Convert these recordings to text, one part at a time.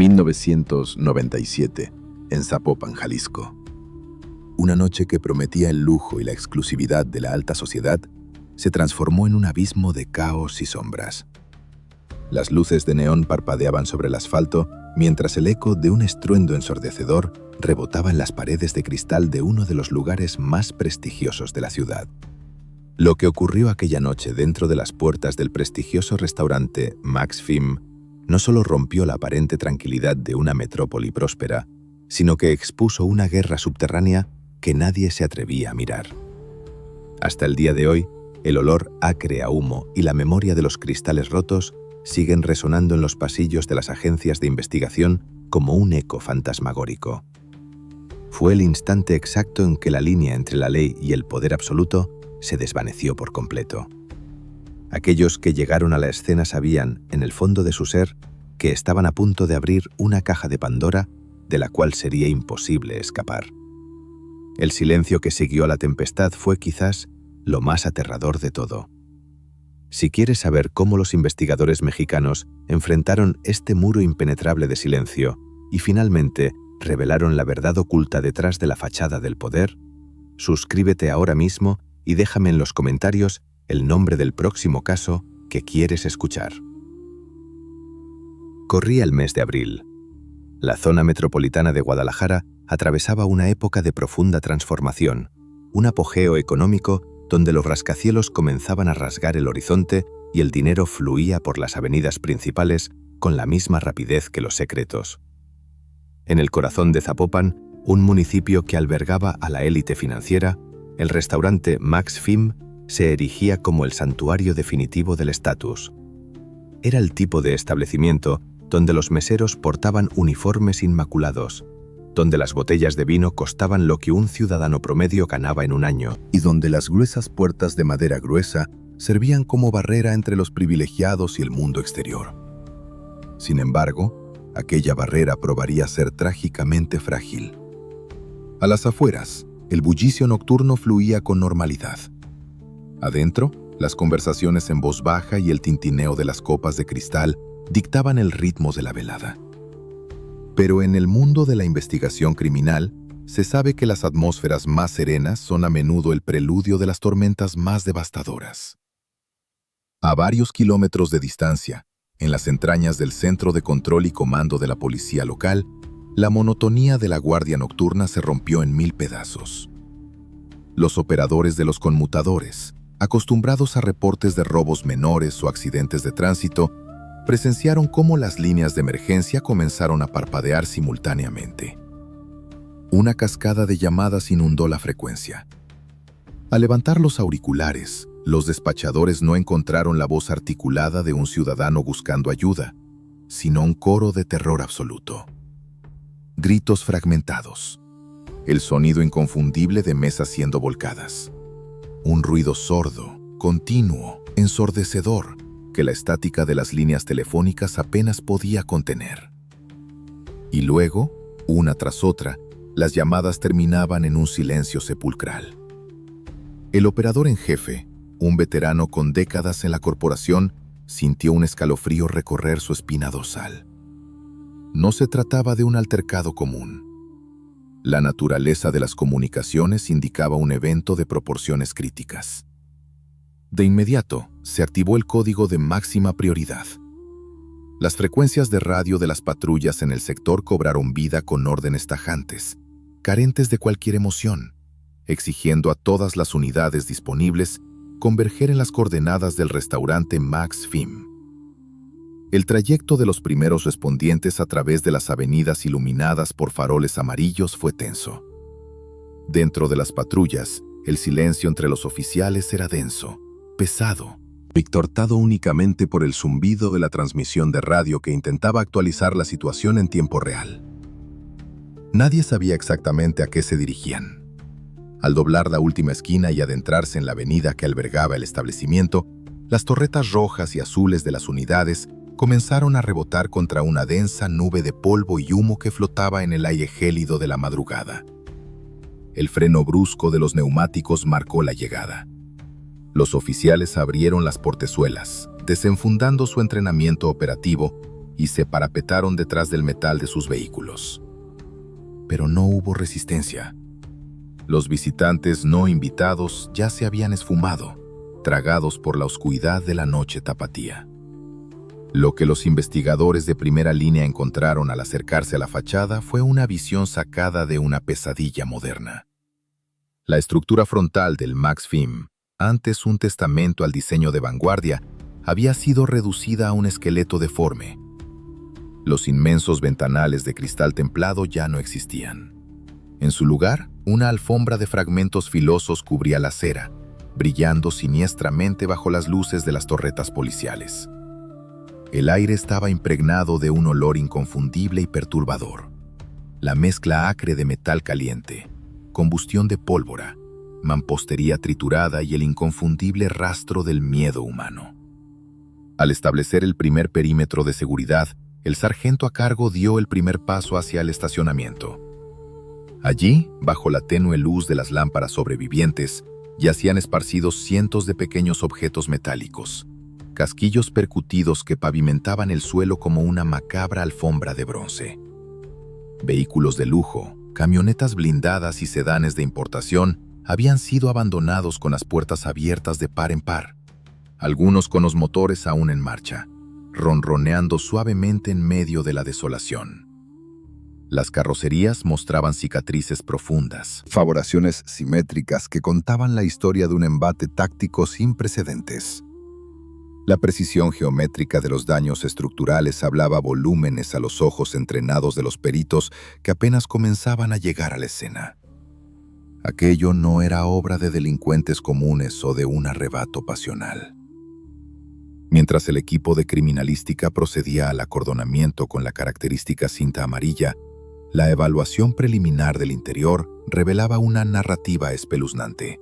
1997, en Zapopan, Jalisco. Una noche que prometía el lujo y la exclusividad de la alta sociedad se transformó en un abismo de caos y sombras. Las luces de neón parpadeaban sobre el asfalto mientras el eco de un estruendo ensordecedor rebotaba en las paredes de cristal de uno de los lugares más prestigiosos de la ciudad. Lo que ocurrió aquella noche dentro de las puertas del prestigioso restaurante Max Film no solo rompió la aparente tranquilidad de una metrópoli próspera, sino que expuso una guerra subterránea que nadie se atrevía a mirar. Hasta el día de hoy, el olor acre a humo y la memoria de los cristales rotos siguen resonando en los pasillos de las agencias de investigación como un eco fantasmagórico. Fue el instante exacto en que la línea entre la ley y el poder absoluto se desvaneció por completo. Aquellos que llegaron a la escena sabían, en el fondo de su ser, que estaban a punto de abrir una caja de Pandora de la cual sería imposible escapar. El silencio que siguió a la tempestad fue quizás lo más aterrador de todo. Si quieres saber cómo los investigadores mexicanos enfrentaron este muro impenetrable de silencio y finalmente revelaron la verdad oculta detrás de la fachada del poder, suscríbete ahora mismo y déjame en los comentarios el nombre del próximo caso que quieres escuchar. Corría el mes de abril. La zona metropolitana de Guadalajara atravesaba una época de profunda transformación, un apogeo económico donde los rascacielos comenzaban a rasgar el horizonte y el dinero fluía por las avenidas principales con la misma rapidez que los secretos. En el corazón de Zapopan, un municipio que albergaba a la élite financiera, el restaurante Max Film se erigía como el santuario definitivo del estatus. Era el tipo de establecimiento donde los meseros portaban uniformes inmaculados, donde las botellas de vino costaban lo que un ciudadano promedio ganaba en un año, y donde las gruesas puertas de madera gruesa servían como barrera entre los privilegiados y el mundo exterior. Sin embargo, aquella barrera probaría ser trágicamente frágil. A las afueras, el bullicio nocturno fluía con normalidad. Adentro, las conversaciones en voz baja y el tintineo de las copas de cristal dictaban el ritmo de la velada. Pero en el mundo de la investigación criminal, se sabe que las atmósferas más serenas son a menudo el preludio de las tormentas más devastadoras. A varios kilómetros de distancia, en las entrañas del Centro de Control y Comando de la Policía Local, la monotonía de la guardia nocturna se rompió en 1000 pedazos. Los operadores de los conmutadores, acostumbrados a reportes de robos menores o accidentes de tránsito, presenciaron cómo las líneas de emergencia comenzaron a parpadear simultáneamente. Una cascada de llamadas inundó la frecuencia. Al levantar los auriculares, los despachadores no encontraron la voz articulada de un ciudadano buscando ayuda, sino un coro de terror absoluto. Gritos fragmentados. El sonido inconfundible de mesas siendo volcadas. Un ruido sordo, continuo, ensordecedor, que la estática de las líneas telefónicas apenas podía contener. Y luego, una tras otra, las llamadas terminaban en un silencio sepulcral. El operador en jefe, un veterano con décadas en la corporación, sintió un escalofrío recorrer su espina dorsal. No se trataba de un altercado común. La naturaleza de las comunicaciones indicaba un evento de proporciones críticas. De inmediato, se activó el código de máxima prioridad. Las frecuencias de radio de las patrullas en el sector cobraron vida con órdenes tajantes, carentes de cualquier emoción, exigiendo a todas las unidades disponibles converger en las coordenadas del restaurante Max Film. El trayecto de los primeros respondientes a través de las avenidas iluminadas por faroles amarillos fue tenso. Dentro de las patrullas, el silencio entre los oficiales era denso, pesado, cortado únicamente por el zumbido de la transmisión de radio que intentaba actualizar la situación en tiempo real. Nadie sabía exactamente a qué se dirigían. Al doblar la última esquina y adentrarse en la avenida que albergaba el establecimiento, las torretas rojas y azules de las unidades comenzaron a rebotar contra una densa nube de polvo y humo que flotaba en el aire gélido de la madrugada. El freno brusco de los neumáticos marcó la llegada. Los oficiales abrieron las portezuelas, desenfundando su entrenamiento operativo, y se parapetaron detrás del metal de sus vehículos. Pero no hubo resistencia. Los visitantes no invitados ya se habían esfumado, tragados por la oscuridad de la noche tapatía. Lo que los investigadores de primera línea encontraron al acercarse a la fachada fue una visión sacada de una pesadilla moderna. La estructura frontal del Max Film, antes un testamento al diseño de vanguardia, había sido reducida a un esqueleto deforme. Los inmensos ventanales de cristal templado ya no existían. En su lugar, una alfombra de fragmentos filosos cubría la acera, brillando siniestramente bajo las luces de las torretas policiales. El aire estaba impregnado de un olor inconfundible y perturbador. La mezcla acre de metal caliente, combustión de pólvora, mampostería triturada y el inconfundible rastro del miedo humano. Al establecer el primer perímetro de seguridad, el sargento a cargo dio el primer paso hacia el estacionamiento. Allí, bajo la tenue luz de las lámparas sobrevivientes, yacían esparcidos cientos de pequeños objetos metálicos, casquillos percutidos que pavimentaban el suelo como una macabra alfombra de bronce. Vehículos de lujo, camionetas blindadas y sedanes de importación habían sido abandonados con las puertas abiertas de par en par, algunos con los motores aún en marcha, ronroneando suavemente en medio de la desolación. Las carrocerías mostraban cicatrices profundas, Favoraciones simétricas que contaban la historia de un embate táctico sin precedentes. La precisión geométrica de los daños estructurales hablaba volúmenes a los ojos entrenados de los peritos que apenas comenzaban a llegar a la escena. Aquello no era obra de delincuentes comunes o de un arrebato pasional. Mientras el equipo de criminalística procedía al acordonamiento con la característica cinta amarilla, la evaluación preliminar del interior revelaba una narrativa espeluznante.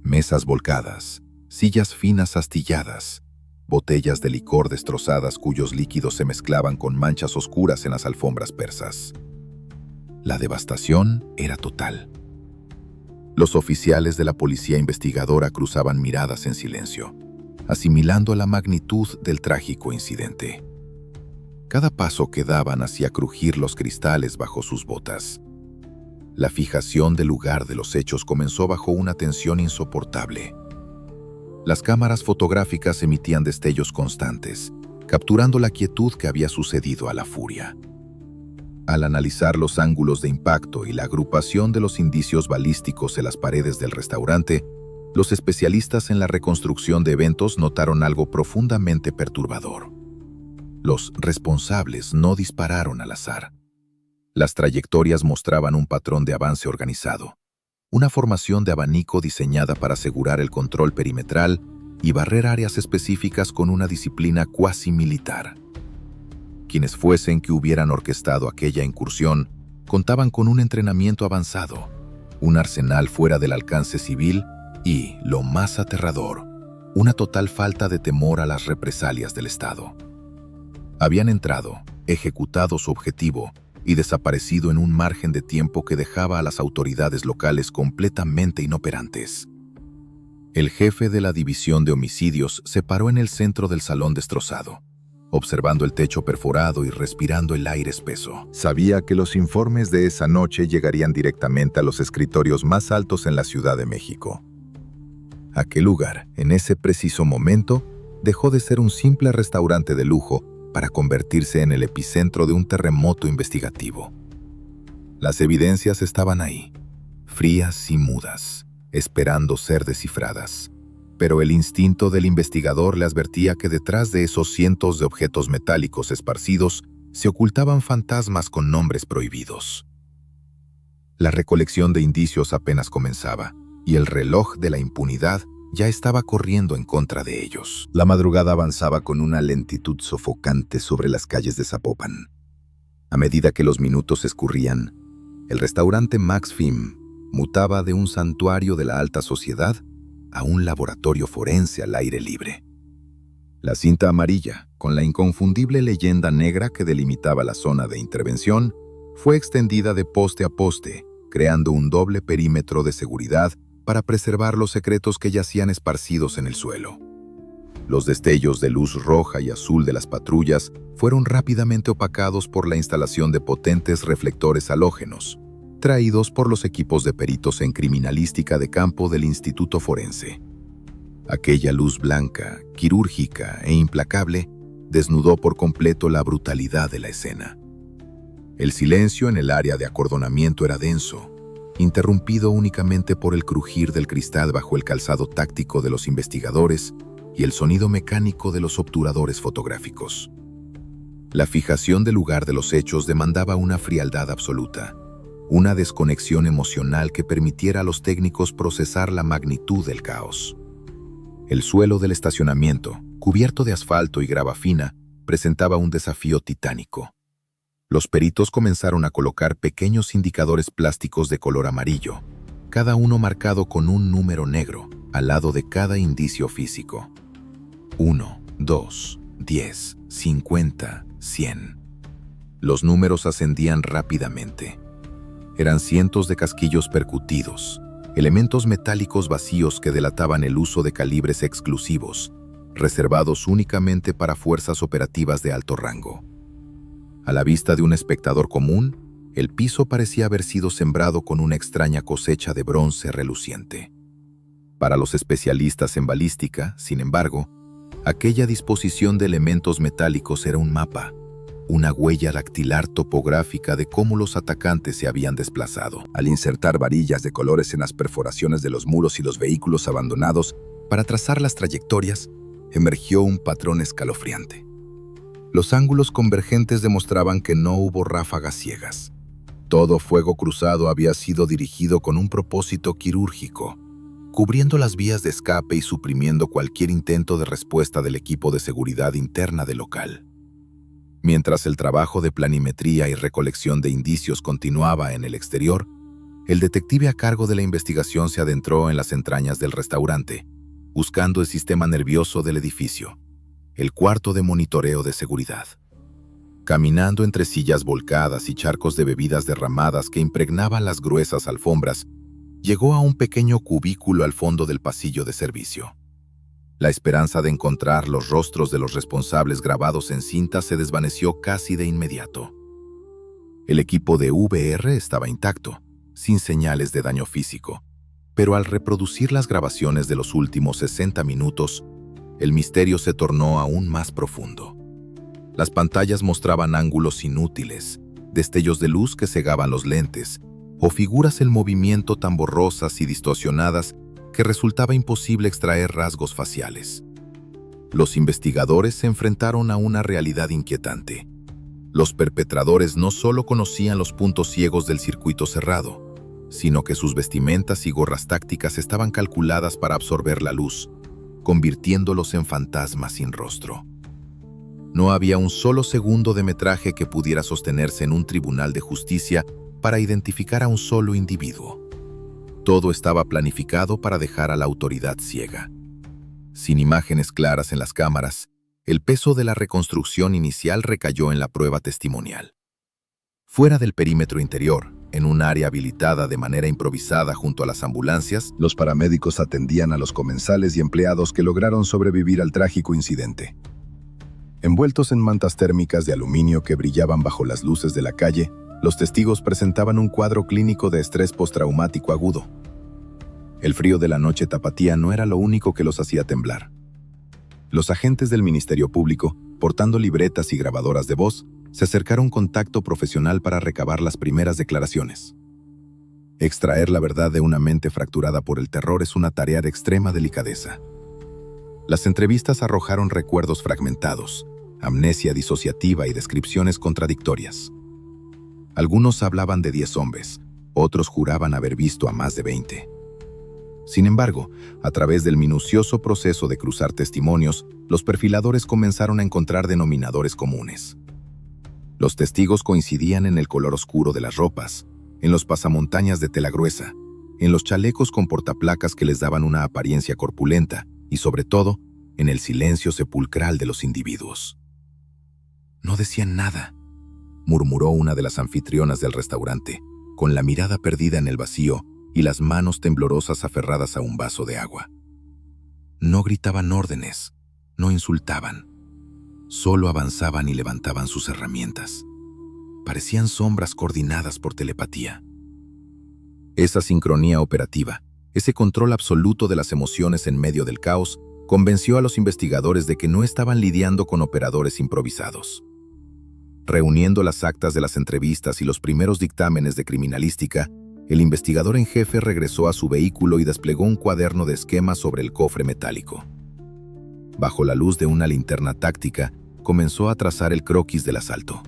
Mesas volcadas, sillas finas astilladas, botellas de licor destrozadas cuyos líquidos se mezclaban con manchas oscuras en las alfombras persas. La devastación era total. Los oficiales de la policía investigadora cruzaban miradas en silencio, asimilando la magnitud del trágico incidente. Cada paso que daban hacía crujir los cristales bajo sus botas. La fijación del lugar de los hechos comenzó bajo una tensión insoportable. Las cámaras fotográficas emitían destellos constantes, capturando la quietud que había sucedido a la furia. Al analizar los ángulos de impacto y la agrupación de los indicios balísticos en las paredes del restaurante, los especialistas en la reconstrucción de eventos notaron algo profundamente perturbador. Los responsables no dispararon al azar. Las trayectorias mostraban un patrón de avance organizado, una formación de abanico diseñada para asegurar el control perimetral y barrer áreas específicas con una disciplina cuasi militar. Quienes fuesen que hubieran orquestado aquella incursión contaban con un entrenamiento avanzado, un arsenal fuera del alcance civil y, lo más aterrador, una total falta de temor a las represalias del Estado. Habían entrado, ejecutado su objetivo y desaparecido en un margen de tiempo que dejaba a las autoridades locales completamente inoperantes. El jefe de la división de homicidios se paró en el centro del salón destrozado, observando el techo perforado y respirando el aire espeso. Sabía que los informes de esa noche llegarían directamente a los escritorios más altos en la Ciudad de México. Aquel lugar, en ese preciso momento, dejó de ser un simple restaurante de lujo para convertirse en el epicentro de un terremoto investigativo. Las evidencias estaban ahí, frías y mudas, esperando ser descifradas. Pero el instinto del investigador le advertía que detrás de esos cientos de objetos metálicos esparcidos se ocultaban fantasmas con nombres prohibidos. La recolección de indicios apenas comenzaba, y el reloj de la impunidad ya estaba corriendo en contra de ellos. La madrugada avanzaba con una lentitud sofocante sobre las calles de Zapopan. A medida que los minutos escurrían, el restaurante Max Film mutaba de un santuario de la alta sociedad a un laboratorio forense al aire libre. La cinta amarilla, con la inconfundible leyenda negra que delimitaba la zona de intervención, fue extendida de poste a poste, creando un doble perímetro de seguridad para preservar los secretos que yacían esparcidos en el suelo. Los destellos de luz roja y azul de las patrullas fueron rápidamente opacados por la instalación de potentes reflectores halógenos, traídos por los equipos de peritos en criminalística de campo del Instituto Forense. Aquella luz blanca, quirúrgica e implacable desnudó por completo la brutalidad de la escena. El silencio en el área de acordonamiento era denso, interrumpido únicamente por el crujir del cristal bajo el calzado táctico de los investigadores y el sonido mecánico de los obturadores fotográficos. La fijación del lugar de los hechos demandaba una frialdad absoluta, una desconexión emocional que permitiera a los técnicos procesar la magnitud del caos. El suelo del estacionamiento, cubierto de asfalto y grava fina, presentaba un desafío titánico. Los peritos comenzaron a colocar pequeños indicadores plásticos de color amarillo, cada uno marcado con un número negro al lado de cada indicio físico. 1, 2, 10, 50, 100. Los números ascendían rápidamente. Eran cientos de casquillos percutidos, elementos metálicos vacíos que delataban el uso de calibres exclusivos, reservados únicamente para fuerzas operativas de alto rango. A la vista de un espectador común, el piso parecía haber sido sembrado con una extraña cosecha de bronce reluciente. Para los especialistas en balística, sin embargo, aquella disposición de elementos metálicos era un mapa, una huella dactilar topográfica de cómo los atacantes se habían desplazado. Al insertar varillas de colores en las perforaciones de los muros y los vehículos abandonados para trazar las trayectorias, emergió un patrón escalofriante. Los ángulos convergentes demostraban que no hubo ráfagas ciegas. Todo fuego cruzado había sido dirigido con un propósito quirúrgico, cubriendo las vías de escape y suprimiendo cualquier intento de respuesta del equipo de seguridad interna del local. Mientras el trabajo de planimetría y recolección de indicios continuaba en el exterior, el detective a cargo de la investigación se adentró en las entrañas del restaurante, buscando el sistema nervioso del edificio, el cuarto de monitoreo de seguridad. Caminando entre sillas volcadas y charcos de bebidas derramadas que impregnaban las gruesas alfombras, llegó a un pequeño cubículo al fondo del pasillo de servicio. La esperanza de encontrar los rostros de los responsables grabados en cinta se desvaneció casi de inmediato. El equipo de VR estaba intacto, sin señales de daño físico, pero al reproducir las grabaciones de los últimos 60 minutos, el misterio se tornó aún más profundo. Las pantallas mostraban ángulos inútiles, destellos de luz que cegaban los lentes, o figuras en movimiento tan borrosas y distorsionadas que resultaba imposible extraer rasgos faciales. Los investigadores se enfrentaron a una realidad inquietante. Los perpetradores no solo conocían los puntos ciegos del circuito cerrado, sino que sus vestimentas y gorras tácticas estaban calculadas para absorber la luz, convirtiéndolos en fantasmas sin rostro. No había un solo segundo de metraje que pudiera sostenerse en un tribunal de justicia para identificar a un solo individuo. Todo estaba planificado para dejar a la autoridad ciega. Sin imágenes claras en las cámaras, el peso de la reconstrucción inicial recayó en la prueba testimonial. Fuera del perímetro interior, en un área habilitada de manera improvisada junto a las ambulancias, los paramédicos atendían a los comensales y empleados que lograron sobrevivir al trágico incidente. Envueltos en mantas térmicas de aluminio que brillaban bajo las luces de la calle, los testigos presentaban un cuadro clínico de estrés postraumático agudo. El frío de la noche tapatía no era lo único que los hacía temblar. Los agentes del Ministerio Público, portando libretas y grabadoras de voz, se acercaron con tacto profesional para recabar las primeras declaraciones. Extraer la verdad de una mente fracturada por el terror es una tarea de extrema delicadeza. Las entrevistas arrojaron recuerdos fragmentados, amnesia disociativa y descripciones contradictorias. Algunos hablaban de 10 hombres, otros juraban haber visto a más de 20. Sin embargo, a través del minucioso proceso de cruzar testimonios, los perfiladores comenzaron a encontrar denominadores comunes. Los testigos coincidían en el color oscuro de las ropas, en los pasamontañas de tela gruesa, en los chalecos con portaplacas que les daban una apariencia corpulenta y, sobre todo, en el silencio sepulcral de los individuos. «No decían nada», murmuró una de las anfitrionas del restaurante, con la mirada perdida en el vacío y las manos temblorosas aferradas a un vaso de agua. «No gritaban órdenes, No insultaban, solo avanzaban y levantaban sus herramientas. Parecían sombras coordinadas por telepatía. Esa sincronía operativa, ese control absoluto de las emociones en medio del caos, convenció a los investigadores de que no estaban lidiando con operadores improvisados. Reuniendo las actas de las entrevistas y los primeros dictámenes de criminalística, el investigador en jefe regresó a su vehículo y desplegó un cuaderno de esquemas sobre el cofre metálico. Bajo la luz de una linterna táctica, comenzó a trazar el croquis del asalto.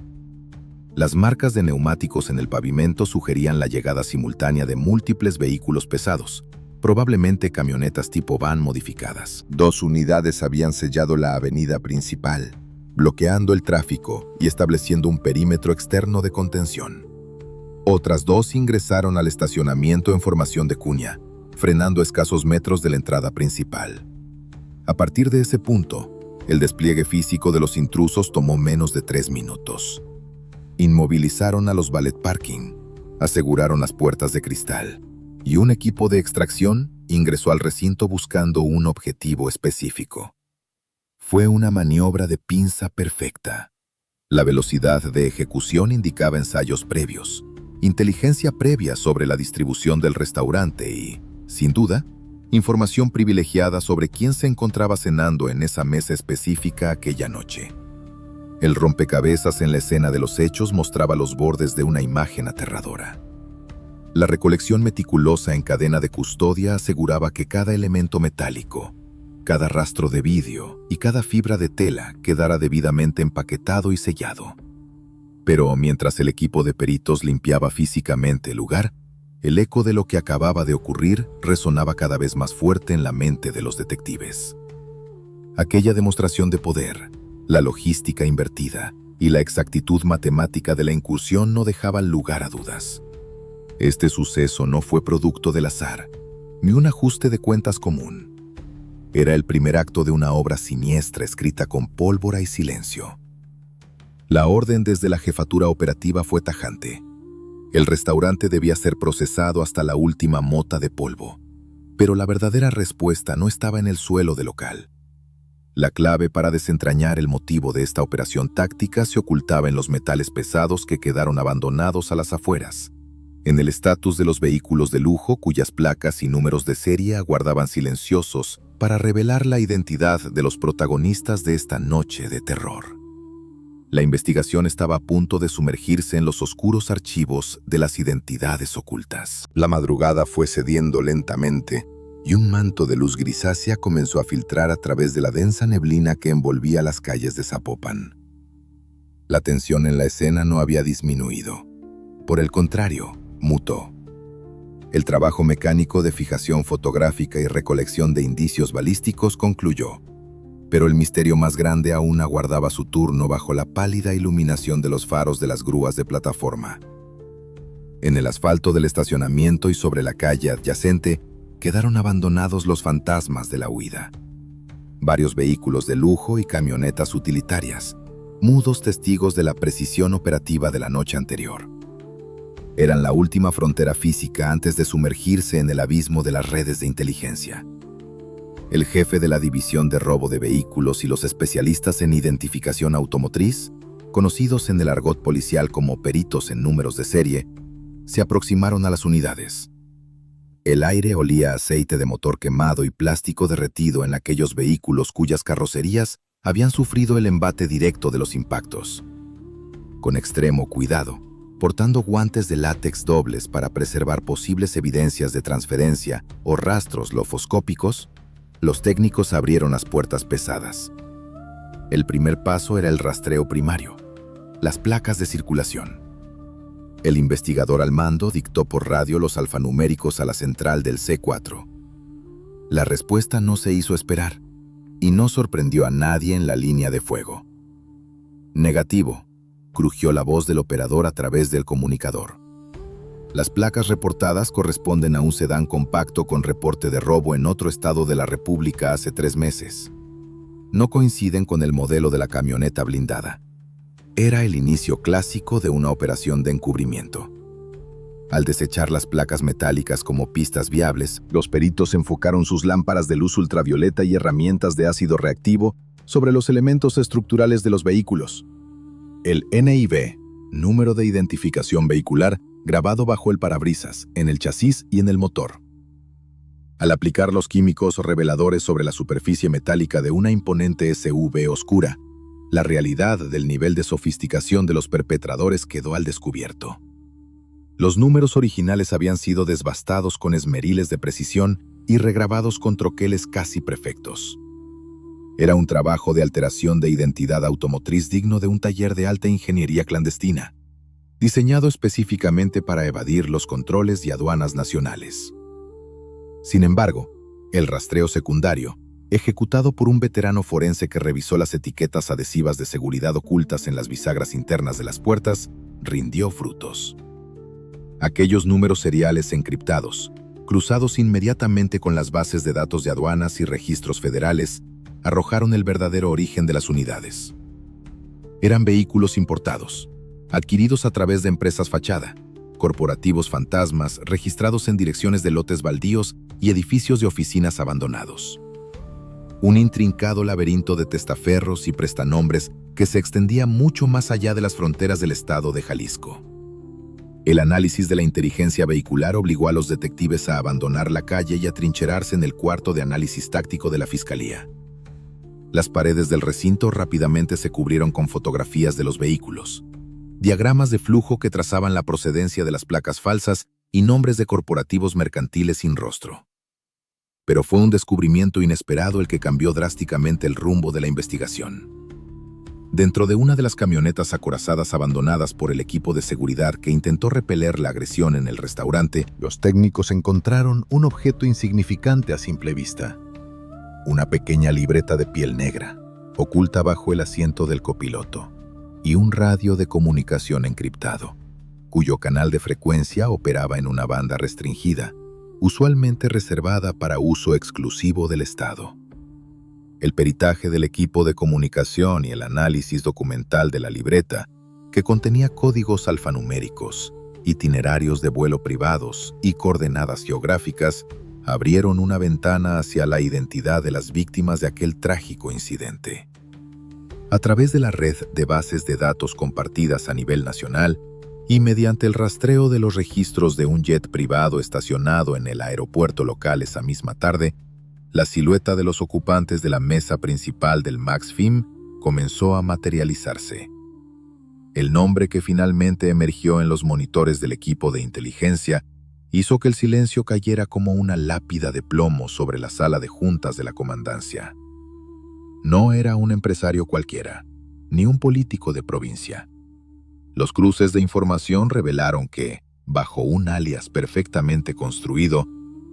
Las marcas de neumáticos en el pavimento sugerían la llegada simultánea de múltiples vehículos pesados, probablemente camionetas tipo van modificadas. 2 unidades habían sellado la avenida principal, bloqueando el tráfico y estableciendo un perímetro externo de contención. Otras 2 ingresaron al estacionamiento en formación de cuña, frenando a escasos metros de la entrada principal. A partir de ese punto, el despliegue físico de los intrusos tomó menos de 3 minutos. Inmovilizaron a los valet parking, aseguraron las puertas de cristal, y un equipo de extracción ingresó al recinto buscando un objetivo específico. Fue una maniobra de pinza perfecta. La velocidad de ejecución indicaba ensayos previos, inteligencia previa sobre la distribución del restaurante y, sin duda, información privilegiada sobre quién se encontraba cenando en esa mesa específica aquella noche. El rompecabezas en la escena de los hechos mostraba los bordes de una imagen aterradora. La recolección meticulosa en cadena de custodia aseguraba que cada elemento metálico, cada rastro de vidrio y cada fibra de tela quedara debidamente empaquetado y sellado. Pero mientras el equipo de peritos limpiaba físicamente el lugar, el eco de lo que acababa de ocurrir resonaba cada vez más fuerte en la mente de los detectives. Aquella demostración de poder, la logística invertida y la exactitud matemática de la incursión no dejaban lugar a dudas. Este suceso no fue producto del azar, ni un ajuste de cuentas común. Era el primer acto de una obra siniestra escrita con pólvora y silencio. La orden desde la jefatura operativa fue tajante. El restaurante debía ser procesado hasta la última mota de polvo, pero la verdadera respuesta no estaba en el suelo del local. La clave para desentrañar el motivo de esta operación táctica se ocultaba en los metales pesados que quedaron abandonados a las afueras, en el estatus de los vehículos de lujo cuyas placas y números de serie aguardaban silenciosos para revelar la identidad de los protagonistas de esta noche de terror. La investigación estaba a punto de sumergirse en los oscuros archivos de las identidades ocultas. La madrugada fue cediendo lentamente y un manto de luz grisácea comenzó a filtrar a través de la densa neblina que envolvía las calles de Zapopan. La tensión en la escena no había disminuido. Por el contrario, mutó. El trabajo mecánico de fijación fotográfica y recolección de indicios balísticos concluyó, pero el misterio más grande aún aguardaba su turno bajo la pálida iluminación de los faros de las grúas de plataforma. En el asfalto del estacionamiento y sobre la calle adyacente quedaron abandonados los fantasmas de la huida. Varios vehículos de lujo y camionetas utilitarias, mudos testigos de la precisión operativa de la noche anterior. Eran la última frontera física antes de sumergirse en el abismo de las redes de inteligencia. El jefe de la división de robo de vehículos y los especialistas en identificación automotriz, conocidos en el argot policial como peritos en números de serie, se aproximaron a las unidades. El aire olía a aceite de motor quemado y plástico derretido en aquellos vehículos cuyas carrocerías habían sufrido el embate directo de los impactos. Con extremo cuidado, portando guantes de látex dobles para preservar posibles evidencias de transferencia o rastros lofoscópicos, los técnicos abrieron las puertas pesadas. El primer paso era el rastreo primario, las placas de circulación. El investigador al mando dictó por radio los alfanuméricos a la central del C4. La respuesta no se hizo esperar y no sorprendió a nadie en la línea de fuego. Negativo, crujió la voz del operador a través del comunicador. Las placas reportadas corresponden a un sedán compacto con reporte de robo en otro estado de la República hace 3 meses. No coinciden con el modelo de la camioneta blindada. Era el inicio clásico de una operación de encubrimiento. Al desechar las placas metálicas como pistas viables, los peritos enfocaron sus lámparas de luz ultravioleta y herramientas de ácido reactivo sobre los elementos estructurales de los vehículos. El NIV, número de identificación vehicular, grabado bajo el parabrisas, en el chasis y en el motor. Al aplicar los químicos reveladores sobre la superficie metálica de una imponente SUV oscura, la realidad del nivel de sofisticación de los perpetradores quedó al descubierto. Los números originales habían sido desbastados con esmeriles de precisión y regrabados con troqueles casi perfectos. Era un trabajo de alteración de identidad automotriz digno de un taller de alta ingeniería clandestina, diseñado específicamente para evadir los controles y aduanas nacionales. Sin embargo, el rastreo secundario, ejecutado por un veterano forense que revisó las etiquetas adhesivas de seguridad ocultas en las bisagras internas de las puertas, rindió frutos. Aquellos números seriales encriptados, cruzados inmediatamente con las bases de datos de aduanas y registros federales, arrojaron el verdadero origen de las unidades. Eran vehículos importados, adquiridos a través de empresas fachada, corporativos fantasmas registrados en direcciones de lotes baldíos y edificios de oficinas abandonados. Un intrincado laberinto de testaferros y prestanombres que se extendía mucho más allá de las fronteras del estado de Jalisco. El análisis de la inteligencia vehicular obligó a los detectives a abandonar la calle y a trincherarse en el cuarto de análisis táctico de la fiscalía. Las paredes del recinto rápidamente se cubrieron con fotografías de los vehículos, diagramas de flujo que trazaban la procedencia de las placas falsas y nombres de corporativos mercantiles sin rostro. Pero fue un descubrimiento inesperado el que cambió drásticamente el rumbo de la investigación. Dentro de una de las camionetas acorazadas abandonadas por el equipo de seguridad que intentó repeler la agresión en el restaurante, los técnicos encontraron un objeto insignificante a simple vista. Una pequeña libreta de piel negra, oculta bajo el asiento del copiloto, y un radio de comunicación encriptado, cuyo canal de frecuencia operaba en una banda restringida, usualmente reservada para uso exclusivo del Estado. El peritaje del equipo de comunicación y el análisis documental de la libreta, que contenía códigos alfanuméricos, itinerarios de vuelo privados y coordenadas geográficas, abrieron una ventana hacia la identidad de las víctimas de aquel trágico incidente. A través de la red de bases de datos compartidas a nivel nacional y mediante el rastreo de los registros de un jet privado estacionado en el aeropuerto local esa misma tarde, la silueta de los ocupantes de la mesa principal del MaxFIM comenzó a materializarse. El nombre que finalmente emergió en los monitores del equipo de inteligencia hizo que el silencio cayera como una lápida de plomo sobre la sala de juntas de la comandancia. No era un empresario cualquiera, ni un político de provincia. Los cruces de información revelaron que, bajo un alias perfectamente construido,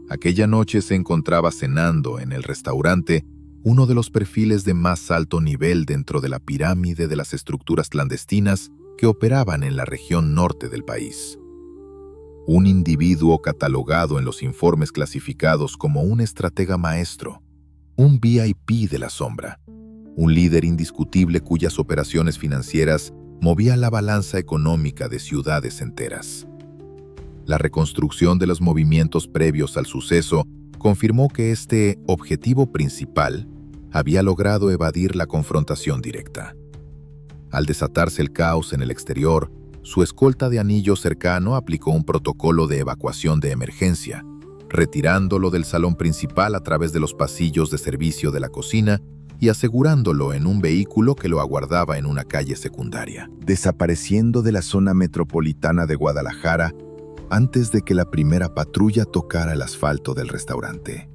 aquella noche se encontraba cenando en el restaurante uno de los perfiles de más alto nivel dentro de la pirámide de las estructuras clandestinas que operaban en la región norte del país. Un individuo catalogado en los informes clasificados como un estratega maestro, un VIP de la sombra, un líder indiscutible cuyas operaciones financieras movía la balanza económica de ciudades enteras. La reconstrucción de los movimientos previos al suceso confirmó que este objetivo principal había logrado evadir la confrontación directa. Al desatarse el caos en el exterior, su escolta de anillo cercano aplicó un protocolo de evacuación de emergencia, retirándolo del salón principal a través de los pasillos de servicio de la cocina y asegurándolo en un vehículo que lo aguardaba en una calle secundaria, desapareciendo de la zona metropolitana de Guadalajara antes de que la primera patrulla tocara el asfalto del restaurante.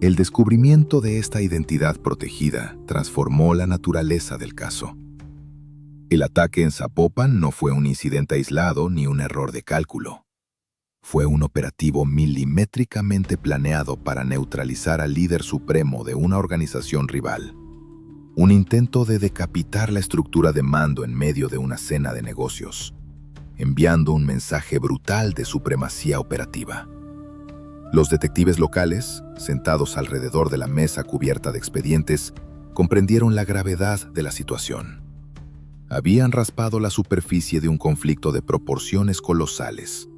El descubrimiento de esta identidad protegida transformó la naturaleza del caso. El ataque en Zapopan no fue un incidente aislado ni un error de cálculo. Fue un operativo milimétricamente planeado para neutralizar al líder supremo de una organización rival. Un intento de decapitar la estructura de mando en medio de una cena de negocios, enviando un mensaje brutal de supremacía operativa. Los detectives locales, sentados alrededor de la mesa cubierta de expedientes, comprendieron la gravedad de la situación. Habían raspado la superficie de un conflicto de proporciones colosales,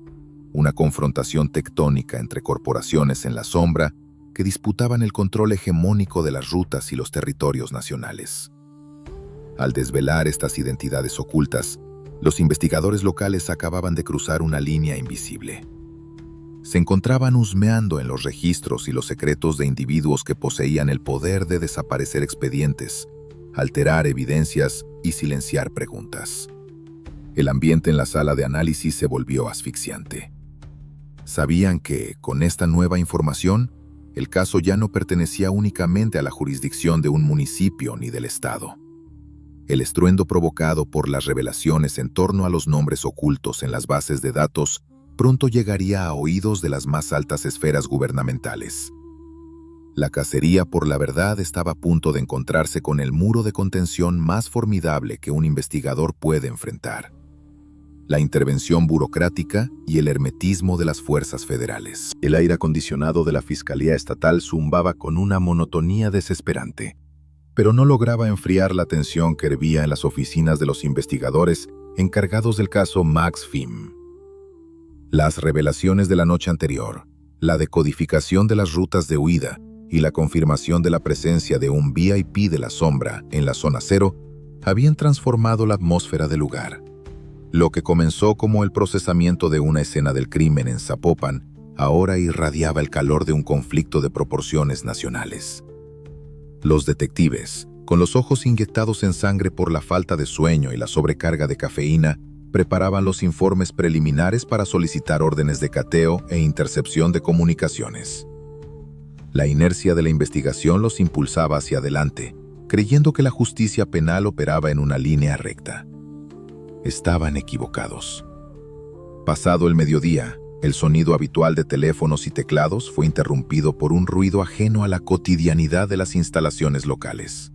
una confrontación tectónica entre corporaciones en la sombra que disputaban el control hegemónico de las rutas y los territorios nacionales. Al desvelar estas identidades ocultas, los investigadores locales acababan de cruzar una línea invisible. Se encontraban husmeando en los registros y los secretos de individuos que poseían el poder de desaparecer expedientes, alterar evidencias y silenciar preguntas. El ambiente en la sala de análisis se volvió asfixiante. Sabían que, con esta nueva información, el caso ya no pertenecía únicamente a la jurisdicción de un municipio ni del Estado. El estruendo provocado por las revelaciones en torno a los nombres ocultos en las bases de datos pronto llegaría a oídos de las más altas esferas gubernamentales. La cacería por la verdad estaba a punto de encontrarse con el muro de contención más formidable que un investigador puede enfrentar: la intervención burocrática y el hermetismo de las fuerzas federales. El aire acondicionado de la Fiscalía Estatal zumbaba con una monotonía desesperante, pero no lograba enfriar la tensión que hervía en las oficinas de los investigadores encargados del caso Max Fimm. Las revelaciones de la noche anterior, la decodificación de las rutas de huida y la confirmación de la presencia de un VIP de la sombra en la zona cero habían transformado la atmósfera del lugar. Lo que comenzó como el procesamiento de una escena del crimen en Zapopan ahora irradiaba el calor de un conflicto de proporciones nacionales. Los detectives, con los ojos inyectados en sangre por la falta de sueño y la sobrecarga de cafeína, preparaban los informes preliminares para solicitar órdenes de cateo e intercepción de comunicaciones. La inercia de la investigación los impulsaba hacia adelante, creyendo que la justicia penal operaba en una línea recta. Estaban equivocados. Pasado el mediodía, el sonido habitual de teléfonos y teclados fue interrumpido por un ruido ajeno a la cotidianidad de las instalaciones locales.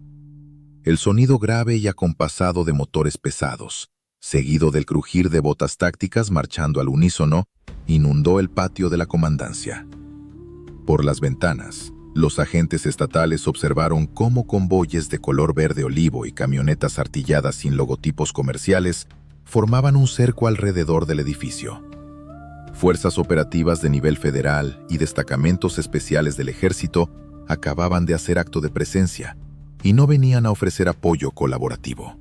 El sonido grave y acompasado de motores pesados, seguido del crujir de botas tácticas marchando al unísono, inundó el patio de la comandancia. Por las ventanas, los agentes estatales observaron cómo convoyes de color verde olivo y camionetas artilladas sin logotipos comerciales formaban un cerco alrededor del edificio. Fuerzas operativas de nivel federal y destacamentos especiales del ejército acababan de hacer acto de presencia y no venían a ofrecer apoyo colaborativo.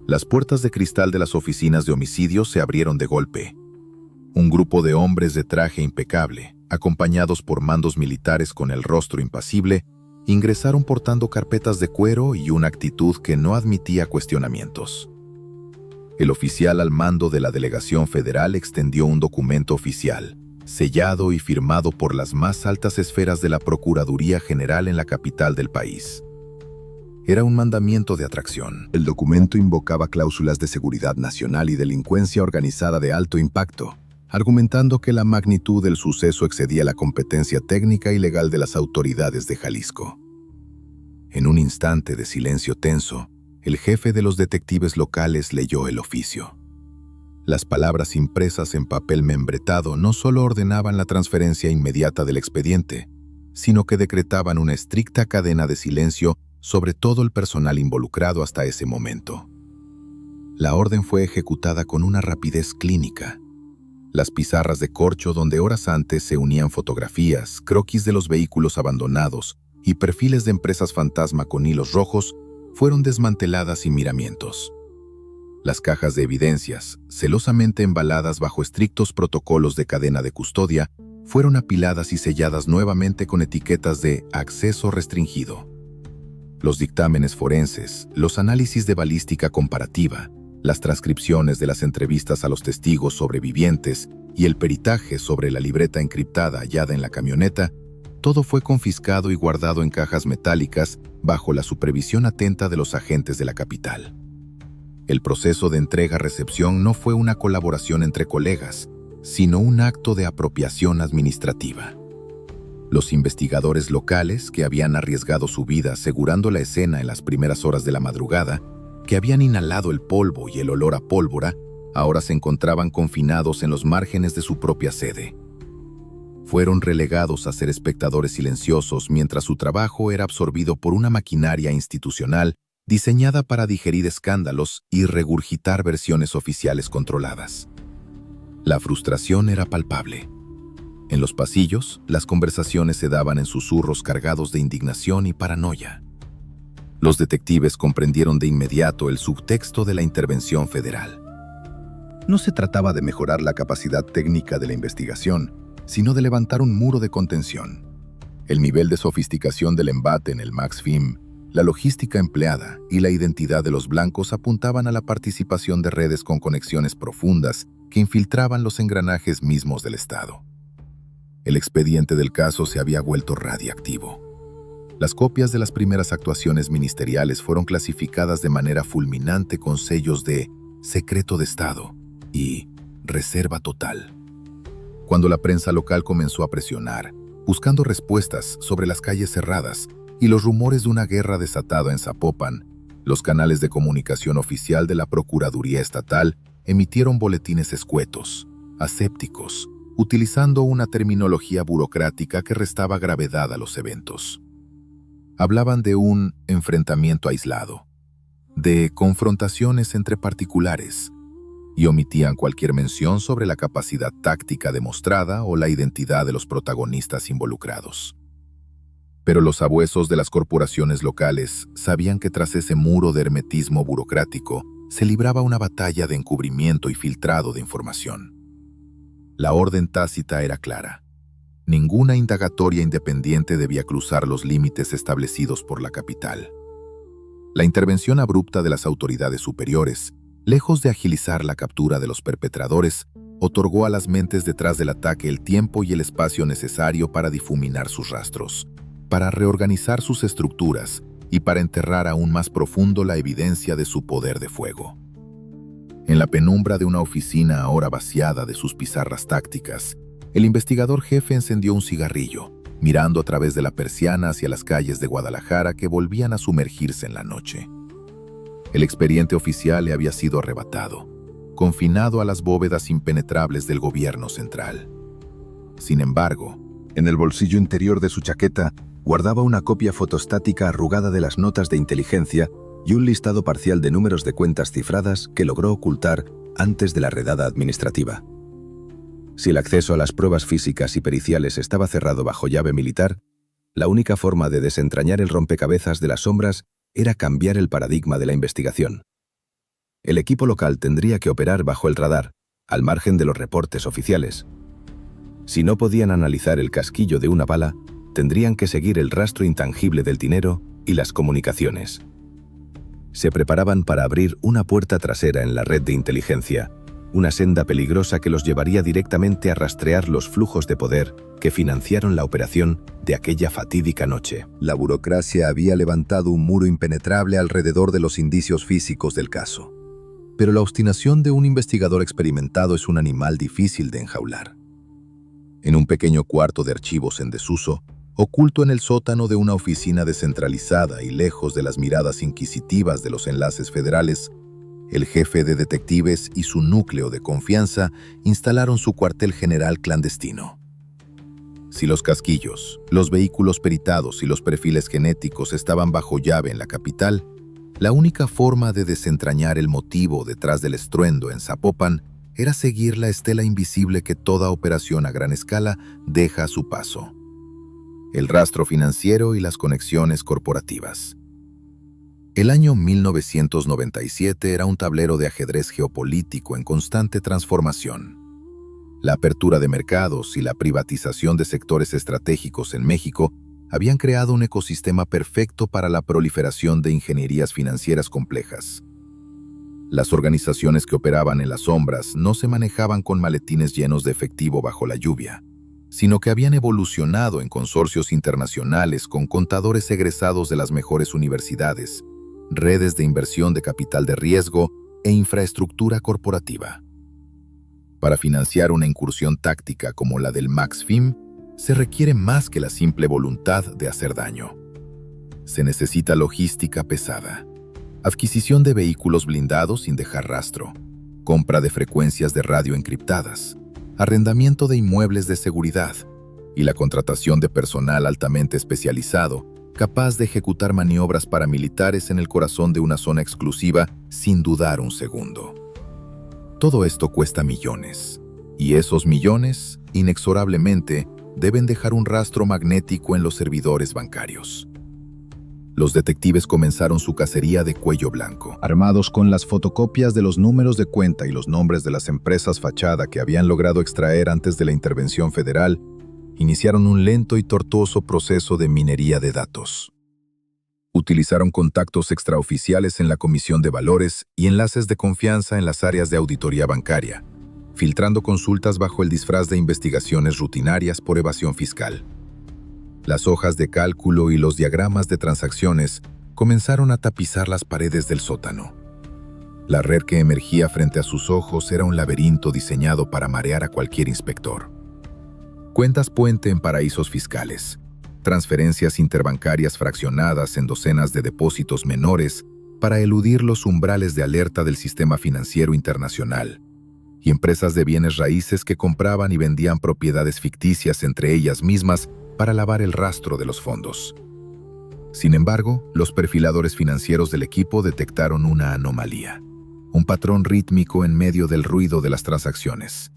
Las puertas de cristal de las oficinas de homicidios se abrieron de golpe. Un grupo de hombres de traje impecable, acompañados por mandos militares con el rostro impasible, ingresaron portando carpetas de cuero y una actitud que no admitía cuestionamientos. El oficial al mando de la delegación federal extendió un documento oficial, sellado y firmado por las más altas esferas de la Procuraduría General en la capital del país. Era un mandamiento de atracción. El documento invocaba cláusulas de seguridad nacional y delincuencia organizada de alto impacto, argumentando que la magnitud del suceso excedía la competencia técnica y legal de las autoridades de Jalisco. En un instante de silencio tenso, el jefe de los detectives locales leyó el oficio. Las palabras impresas en papel membretado no solo ordenaban la transferencia inmediata del expediente, sino que decretaban una estricta cadena de silencio sobre todo el personal involucrado hasta ese momento. La orden fue ejecutada con una rapidez clínica. Las pizarras de corcho donde horas antes se unían fotografías, croquis de los vehículos abandonados y perfiles de empresas fantasma con hilos rojos fueron desmanteladas sin miramientos. Las cajas de evidencias, celosamente embaladas bajo estrictos protocolos de cadena de custodia, fueron apiladas y selladas nuevamente con etiquetas de acceso restringido. Los dictámenes forenses, los análisis de balística comparativa, las transcripciones de las entrevistas a los testigos sobrevivientes y el peritaje sobre la libreta encriptada hallada en la camioneta, todo fue confiscado y guardado en cajas metálicas bajo la supervisión atenta de los agentes de la capital. El proceso de entrega-recepción no fue una colaboración entre colegas, sino un acto de apropiación administrativa. Los investigadores locales, que habían arriesgado su vida asegurando la escena en las primeras horas de la madrugada, que habían inhalado el polvo y el olor a pólvora, ahora se encontraban confinados en los márgenes de su propia sede. Fueron relegados a ser espectadores silenciosos mientras su trabajo era absorbido por una maquinaria institucional diseñada para digerir escándalos y regurgitar versiones oficiales controladas. La frustración era palpable. En los pasillos, las conversaciones se daban en susurros cargados de indignación y paranoia. Los detectives comprendieron de inmediato el subtexto de la intervención federal. No se trataba de mejorar la capacidad técnica de la investigación, sino de levantar un muro de contención. El nivel de sofisticación del embate en el MaxFIM, la logística empleada y la identidad de los blancos apuntaban a la participación de redes con conexiones profundas que infiltraban los engranajes mismos del Estado. El expediente del caso se había vuelto radiactivo. Las copias de las primeras actuaciones ministeriales fueron clasificadas de manera fulminante con sellos de secreto de Estado y reserva total. Cuando la prensa local comenzó a presionar, buscando respuestas sobre las calles cerradas y los rumores de una guerra desatada en Zapopan, los canales de comunicación oficial de la Procuraduría Estatal emitieron boletines escuetos, asépticos, utilizando una terminología burocrática que restaba gravedad a los eventos. Hablaban de un enfrentamiento aislado, de confrontaciones entre particulares, y omitían cualquier mención sobre la capacidad táctica demostrada o la identidad de los protagonistas involucrados. Pero los sabuesos de las corporaciones locales sabían que tras ese muro de hermetismo burocrático se libraba una batalla de encubrimiento y filtrado de información. La orden tácita era clara. Ninguna indagatoria independiente debía cruzar los límites establecidos por la capital. La intervención abrupta de las autoridades superiores, lejos de agilizar la captura de los perpetradores, otorgó a las mentes detrás del ataque el tiempo y el espacio necesario para difuminar sus rastros, para reorganizar sus estructuras y para enterrar aún más profundo la evidencia de su poder de fuego. En la penumbra de una oficina ahora vaciada de sus pizarras tácticas, el investigador jefe encendió un cigarrillo, mirando a través de la persiana hacia las calles de Guadalajara que volvían a sumergirse en la noche. El expediente oficial le había sido arrebatado, confinado a las bóvedas impenetrables del gobierno central. Sin embargo, en el bolsillo interior de su chaqueta guardaba una copia fotostática arrugada de las notas de inteligencia y un listado parcial de números de cuentas cifradas que logró ocultar antes de la redada administrativa. Si el acceso a las pruebas físicas y periciales estaba cerrado bajo llave militar, la única forma de desentrañar el rompecabezas de las sombras era cambiar el paradigma de la investigación. El equipo local tendría que operar bajo el radar, al margen de los reportes oficiales. Si no podían analizar el casquillo de una bala, tendrían que seguir el rastro intangible del dinero y las comunicaciones. Se preparaban para abrir una puerta trasera en la red de inteligencia, una senda peligrosa que los llevaría directamente a rastrear los flujos de poder que financiaron la operación de aquella fatídica noche. La burocracia había levantado un muro impenetrable alrededor de los indicios físicos del caso. Pero la obstinación de un investigador experimentado es un animal difícil de enjaular. En un pequeño cuarto de archivos en desuso, oculto en el sótano de una oficina descentralizada y lejos de las miradas inquisitivas de los enlaces federales, el jefe de detectives y su núcleo de confianza instalaron su cuartel general clandestino. Si los casquillos, los vehículos peritados y los perfiles genéticos estaban bajo llave en la capital, la única forma de desentrañar el motivo detrás del estruendo en Zapopan era seguir la estela invisible que toda operación a gran escala deja a su paso: el rastro financiero y las conexiones corporativas. El año 1997 era un tablero de ajedrez geopolítico en constante transformación. La apertura de mercados y la privatización de sectores estratégicos en México habían creado un ecosistema perfecto para la proliferación de ingenierías financieras complejas. Las organizaciones que operaban en las sombras no se manejaban con maletines llenos de efectivo bajo la lluvia, sino que habían evolucionado en consorcios internacionales con contadores egresados de las mejores universidades, redes de inversión de capital de riesgo e infraestructura corporativa. Para financiar una incursión táctica como la del MaxFIM, se requiere más que la simple voluntad de hacer daño. Se necesita logística pesada, adquisición de vehículos blindados sin dejar rastro, compra de frecuencias de radio encriptadas, arrendamiento de inmuebles de seguridad y la contratación de personal altamente especializado, capaz de ejecutar maniobras paramilitares en el corazón de una zona exclusiva sin dudar un segundo. Todo esto cuesta millones, Y esos millones, inexorablemente, deben dejar un rastro magnético en los servidores bancarios. Los detectives comenzaron su cacería de cuello blanco. Armados con las fotocopias de los números de cuenta y los nombres de las empresas fachada que habían logrado extraer antes de la intervención federal, iniciaron un lento y tortuoso proceso de minería de datos. Utilizaron contactos extraoficiales en la Comisión de Valores y enlaces de confianza en las áreas de auditoría bancaria, filtrando consultas bajo el disfraz de investigaciones rutinarias por evasión fiscal. Las hojas de cálculo y los diagramas de transacciones comenzaron a tapizar las paredes del sótano. La red que emergía frente a sus ojos era un laberinto diseñado para marear a cualquier inspector. Cuentas puente en paraísos fiscales, transferencias interbancarias fraccionadas en docenas de depósitos menores para eludir los umbrales de alerta del sistema financiero internacional, y empresas de bienes raíces que compraban y vendían propiedades ficticias entre ellas mismas para lavar el rastro de los fondos. Sin embargo, los perfiladores financieros del equipo detectaron una anomalía, un patrón rítmico en medio del ruido de las transacciones.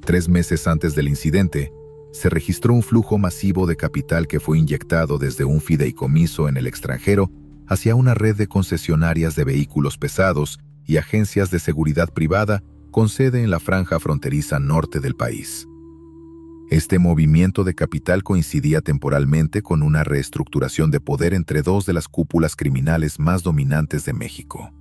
3 meses antes del incidente, se registró un flujo masivo de capital que fue inyectado desde un fideicomiso en el extranjero hacia una red de concesionarias de vehículos pesados y agencias de seguridad privada con sede en la franja fronteriza norte del país. Este movimiento de capital coincidía temporalmente con una reestructuración de poder entre 2 de las cúpulas criminales más dominantes de México.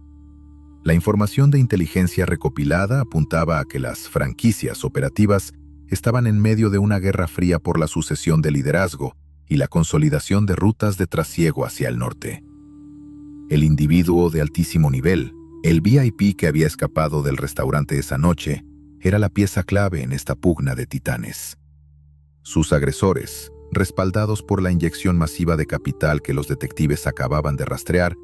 La información de inteligencia recopilada apuntaba a que las franquicias operativas estaban en medio de una guerra fría por la sucesión de liderazgo y la consolidación de rutas de trasiego hacia el norte. El individuo de altísimo nivel, el VIP que había escapado del restaurante esa noche, era la pieza clave en esta pugna de titanes. Sus agresores, respaldados por la inyección masiva de capital que los detectives acababan de rastrear,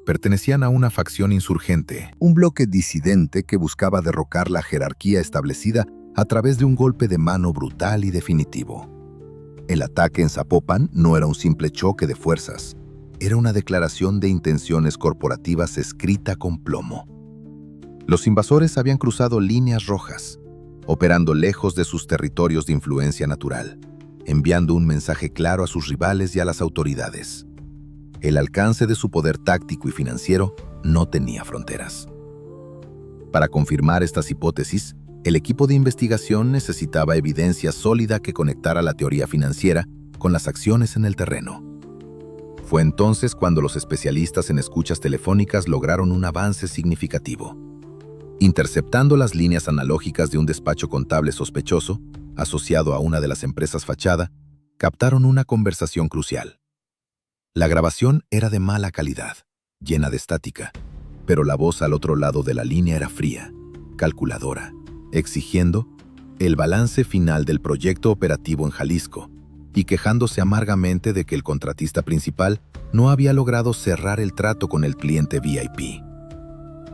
pertenecían a una facción insurgente, un bloque disidente que buscaba derrocar la jerarquía establecida a través de un golpe de mano brutal y definitivo. El ataque en Zapopan no era un simple choque de fuerzas, era una declaración de intenciones corporativas escrita con plomo. Los invasores habían cruzado líneas rojas, operando lejos de sus territorios de influencia natural, enviando un mensaje claro a sus rivales y a las autoridades. El alcance de su poder táctico y financiero no tenía fronteras. Para confirmar estas hipótesis, el equipo de investigación necesitaba evidencia sólida que conectara la teoría financiera con las acciones en el terreno. Fue entonces cuando los especialistas en escuchas telefónicas lograron un avance significativo. Interceptando las líneas analógicas de un despacho contable sospechoso, asociado a una de las empresas fachada, captaron una conversación crucial. La grabación era de mala calidad, llena de estática, pero la voz al otro lado de la línea era fría, calculadora, exigiendo el balance final del proyecto operativo en Jalisco y quejándose amargamente de que el contratista principal no había logrado cerrar el trato con el cliente VIP.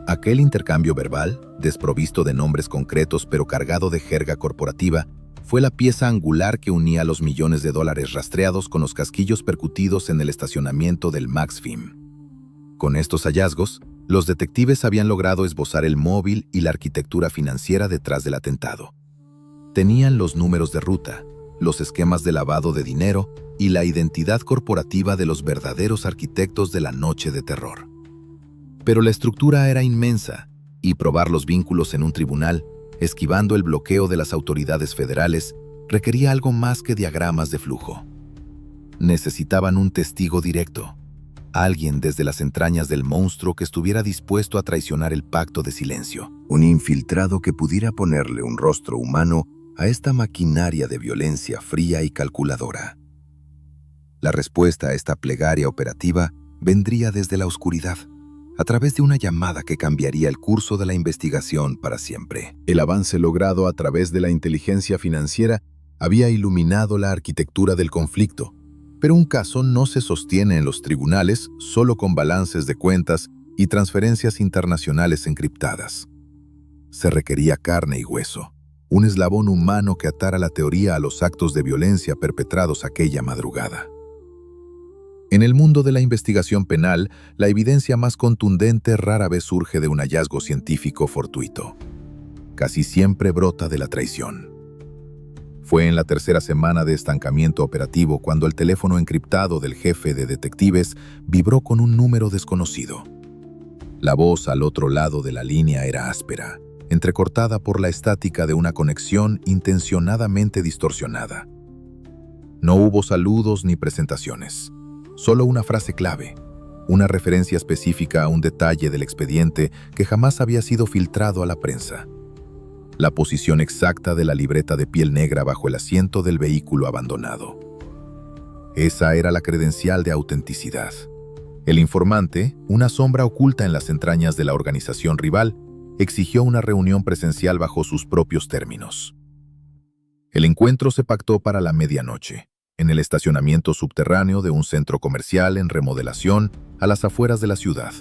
Aquel intercambio verbal, desprovisto de nombres concretos pero cargado de jerga corporativa, fue la pieza angular que unía los millones de dólares rastreados con los casquillos percutidos en el estacionamiento del MaxFIM. Con estos hallazgos, los detectives habían logrado esbozar el móvil y la arquitectura financiera detrás del atentado. Tenían los números de ruta, los esquemas de lavado de dinero y la identidad corporativa de los verdaderos arquitectos de la noche de terror. Pero la estructura era inmensa, y probar los vínculos en un tribunal, esquivando el bloqueo de las autoridades federales, requería algo más que diagramas de flujo. Necesitaban un testigo directo, alguien desde las entrañas del monstruo que estuviera dispuesto a traicionar el pacto de silencio. Un infiltrado que pudiera ponerle un rostro humano a esta maquinaria de violencia fría y calculadora. La respuesta a esta plegaria operativa vendría desde la oscuridad, a través de una llamada que cambiaría el curso de la investigación para siempre. El avance logrado a través de la inteligencia financiera había iluminado la arquitectura del conflicto, pero un caso no se sostiene en los tribunales solo con balances de cuentas y transferencias internacionales encriptadas. Se requería carne y hueso, un eslabón humano que atara la teoría a los actos de violencia perpetrados aquella madrugada. En el mundo de la investigación penal, la evidencia más contundente rara vez surge de un hallazgo científico fortuito. casi siempre brota de la traición. Fue en la tercera semana de estancamiento operativo cuando el teléfono encriptado del jefe de detectives vibró con un número desconocido. La voz al otro lado de la línea era áspera, entrecortada por la estática de una conexión intencionadamente distorsionada. No hubo saludos ni presentaciones, solo una frase clave, una referencia específica a un detalle del expediente que jamás había sido filtrado a la prensa. La posición exacta de la libreta de piel negra bajo el asiento del vehículo abandonado. Esa era la credencial de autenticidad. El informante, una sombra oculta en las entrañas de la organización rival, exigió una reunión presencial bajo sus propios términos. El encuentro se pactó para la medianoche, en el estacionamiento subterráneo de un centro comercial en remodelación a las afueras de la ciudad.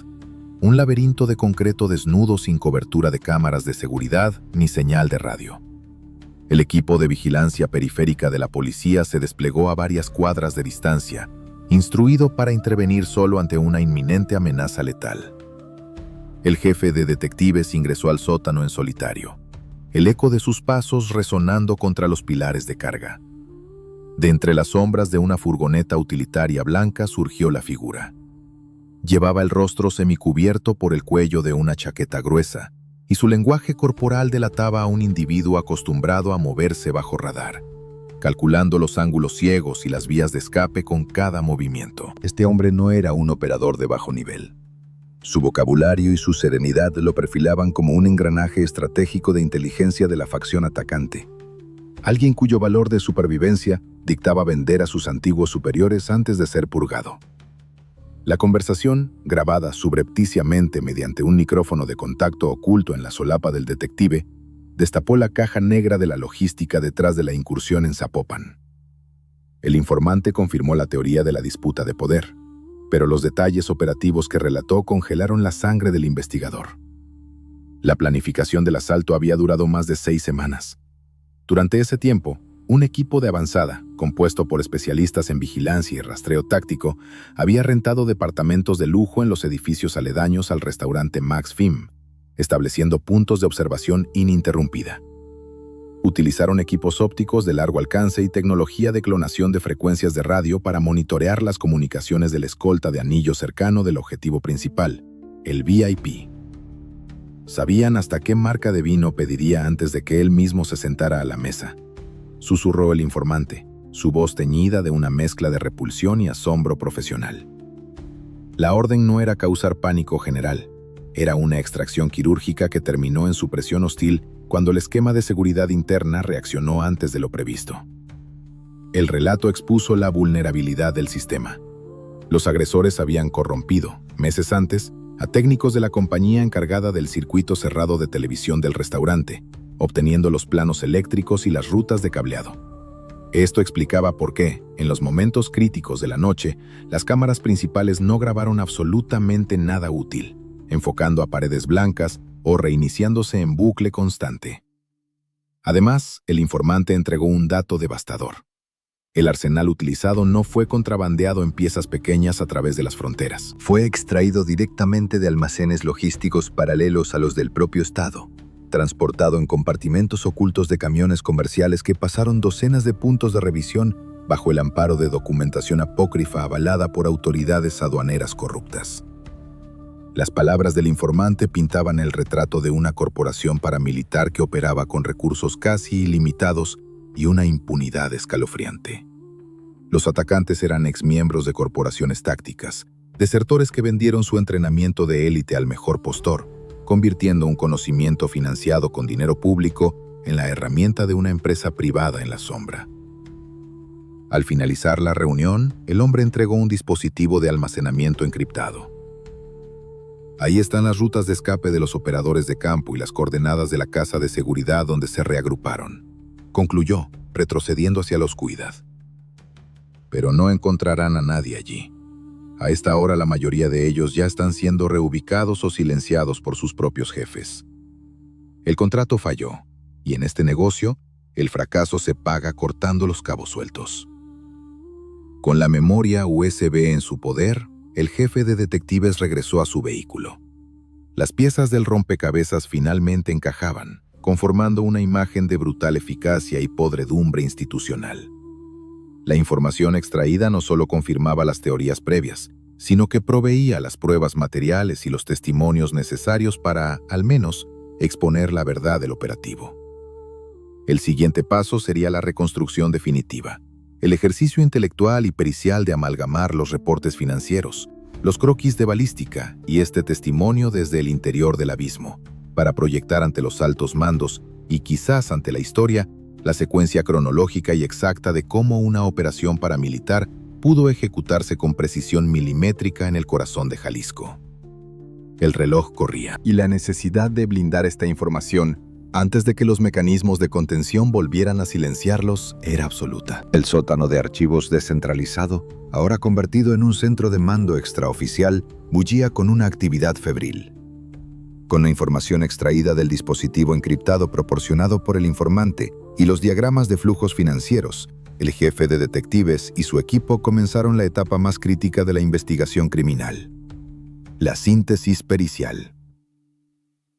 Un laberinto de concreto desnudo sin cobertura de cámaras de seguridad ni señal de radio. El equipo de vigilancia periférica de la policía se desplegó a varias cuadras de distancia, instruido para intervenir solo ante una inminente amenaza letal. El jefe de detectives ingresó al sótano en solitario, el eco de sus pasos resonando contra los pilares de carga. De entre las sombras de una furgoneta utilitaria blanca surgió la figura. Llevaba el rostro semicubierto por el cuello de una chaqueta gruesa, y su lenguaje corporal delataba a un individuo acostumbrado a moverse bajo radar, calculando los ángulos ciegos y las vías de escape con cada movimiento. Este hombre no era un operador de bajo nivel. Su vocabulario y su serenidad lo perfilaban como un engranaje estratégico de inteligencia de la facción atacante. Alguien cuyo valor de supervivencia dictaba vender a sus antiguos superiores antes de ser purgado. La conversación, grabada subrepticiamente mediante un micrófono de contacto oculto en la solapa del detective, destapó la caja negra de la logística detrás de la incursión en Zapopan. El informante confirmó la teoría de la disputa de poder, pero los detalles operativos que relató congelaron la sangre del investigador. La planificación del asalto había durado más de 6 semanas. Durante ese tiempo, un equipo de avanzada, compuesto por especialistas en vigilancia y rastreo táctico, había rentado departamentos de lujo en los edificios aledaños al restaurante Max Film, estableciendo puntos de observación ininterrumpida. Utilizaron equipos ópticos de largo alcance y tecnología de clonación de frecuencias de radio para monitorear las comunicaciones de la escolta de anillo cercano del objetivo principal, el VIP. Sabían hasta qué marca de vino pediría antes de que él mismo se sentara a la mesa. Susurró el informante, su voz teñida de una mezcla de repulsión y asombro profesional. La orden no era causar pánico general, era una extracción quirúrgica que terminó en supresión hostil cuando el esquema de seguridad interna reaccionó antes de lo previsto. El relato expuso la vulnerabilidad del sistema. Los agresores habían corrompido, meses antes, a técnicos de la compañía encargada del circuito cerrado de televisión del restaurante, obteniendo los planos eléctricos y las rutas de cableado. Esto explicaba por qué, en los momentos críticos de la noche, las cámaras principales no grabaron absolutamente nada útil, enfocando a paredes blancas o reiniciándose en bucle constante. Además, el informante entregó un dato devastador. El arsenal utilizado no fue contrabandeado en piezas pequeñas a través de las fronteras. Fue extraído directamente de almacenes logísticos paralelos a los del propio Estado, transportado en compartimentos ocultos de camiones comerciales que pasaron docenas de puntos de revisión bajo el amparo de documentación apócrifa avalada por autoridades aduaneras corruptas. Las palabras del informante pintaban el retrato de una corporación paramilitar que operaba con recursos casi ilimitados y una impunidad escalofriante. Los atacantes eran exmiembros de corporaciones tácticas, desertores que vendieron su entrenamiento de élite al mejor postor, convirtiendo un conocimiento financiado con dinero público en la herramienta de una empresa privada en la sombra. Al finalizar la reunión, el hombre entregó un dispositivo de almacenamiento encriptado. Ahí están las rutas de escape de los operadores de campo y las coordenadas de la casa de seguridad donde se reagruparon, concluyó, retrocediendo hacia la oscuridad. Pero no encontrarán a nadie allí. A esta hora la mayoría de ellos ya están siendo reubicados o silenciados por sus propios jefes. El contrato falló, y en este negocio, el fracaso se paga cortando los cabos sueltos. Con la memoria USB en su poder, el jefe de detectives regresó a su vehículo. Las piezas del rompecabezas finalmente encajaban, conformando una imagen de brutal eficacia y podredumbre institucional. La información extraída no solo confirmaba las teorías previas, sino que proveía las pruebas materiales y los testimonios necesarios para, al menos, exponer la verdad del operativo. El siguiente paso sería la reconstrucción definitiva, el ejercicio intelectual y pericial de amalgamar los reportes financieros, los croquis de balística y este testimonio desde el interior del abismo, para proyectar ante los altos mandos y quizás ante la historia la secuencia cronológica y exacta de cómo una operación paramilitar pudo ejecutarse con precisión milimétrica en el corazón de Jalisco. El reloj corría. Y la necesidad de blindar esta información antes de que los mecanismos de contención volvieran a silenciarlos era absoluta. El sótano de archivos descentralizado, ahora convertido en un centro de mando extraoficial, bullía con una actividad febril. Con la información extraída del dispositivo encriptado proporcionado por el informante y los diagramas de flujos financieros, el jefe de detectives y su equipo comenzaron la etapa más crítica de la investigación criminal: la síntesis pericial.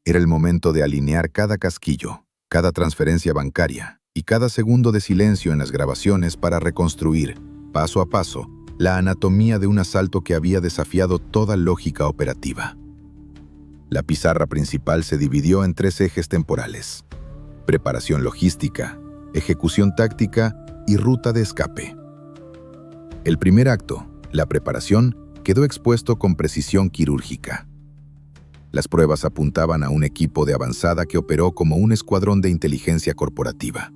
Era el momento de alinear cada casquillo, cada transferencia bancaria y cada segundo de silencio en las grabaciones para reconstruir, paso a paso, la anatomía de un asalto que había desafiado toda lógica operativa. La pizarra principal se dividió en 3 ejes temporales: preparación logística, ejecución táctica y ruta de escape. El primer acto, la preparación, quedó expuesto con precisión quirúrgica. Las pruebas apuntaban a un equipo de avanzada que operó como un escuadrón de inteligencia corporativa.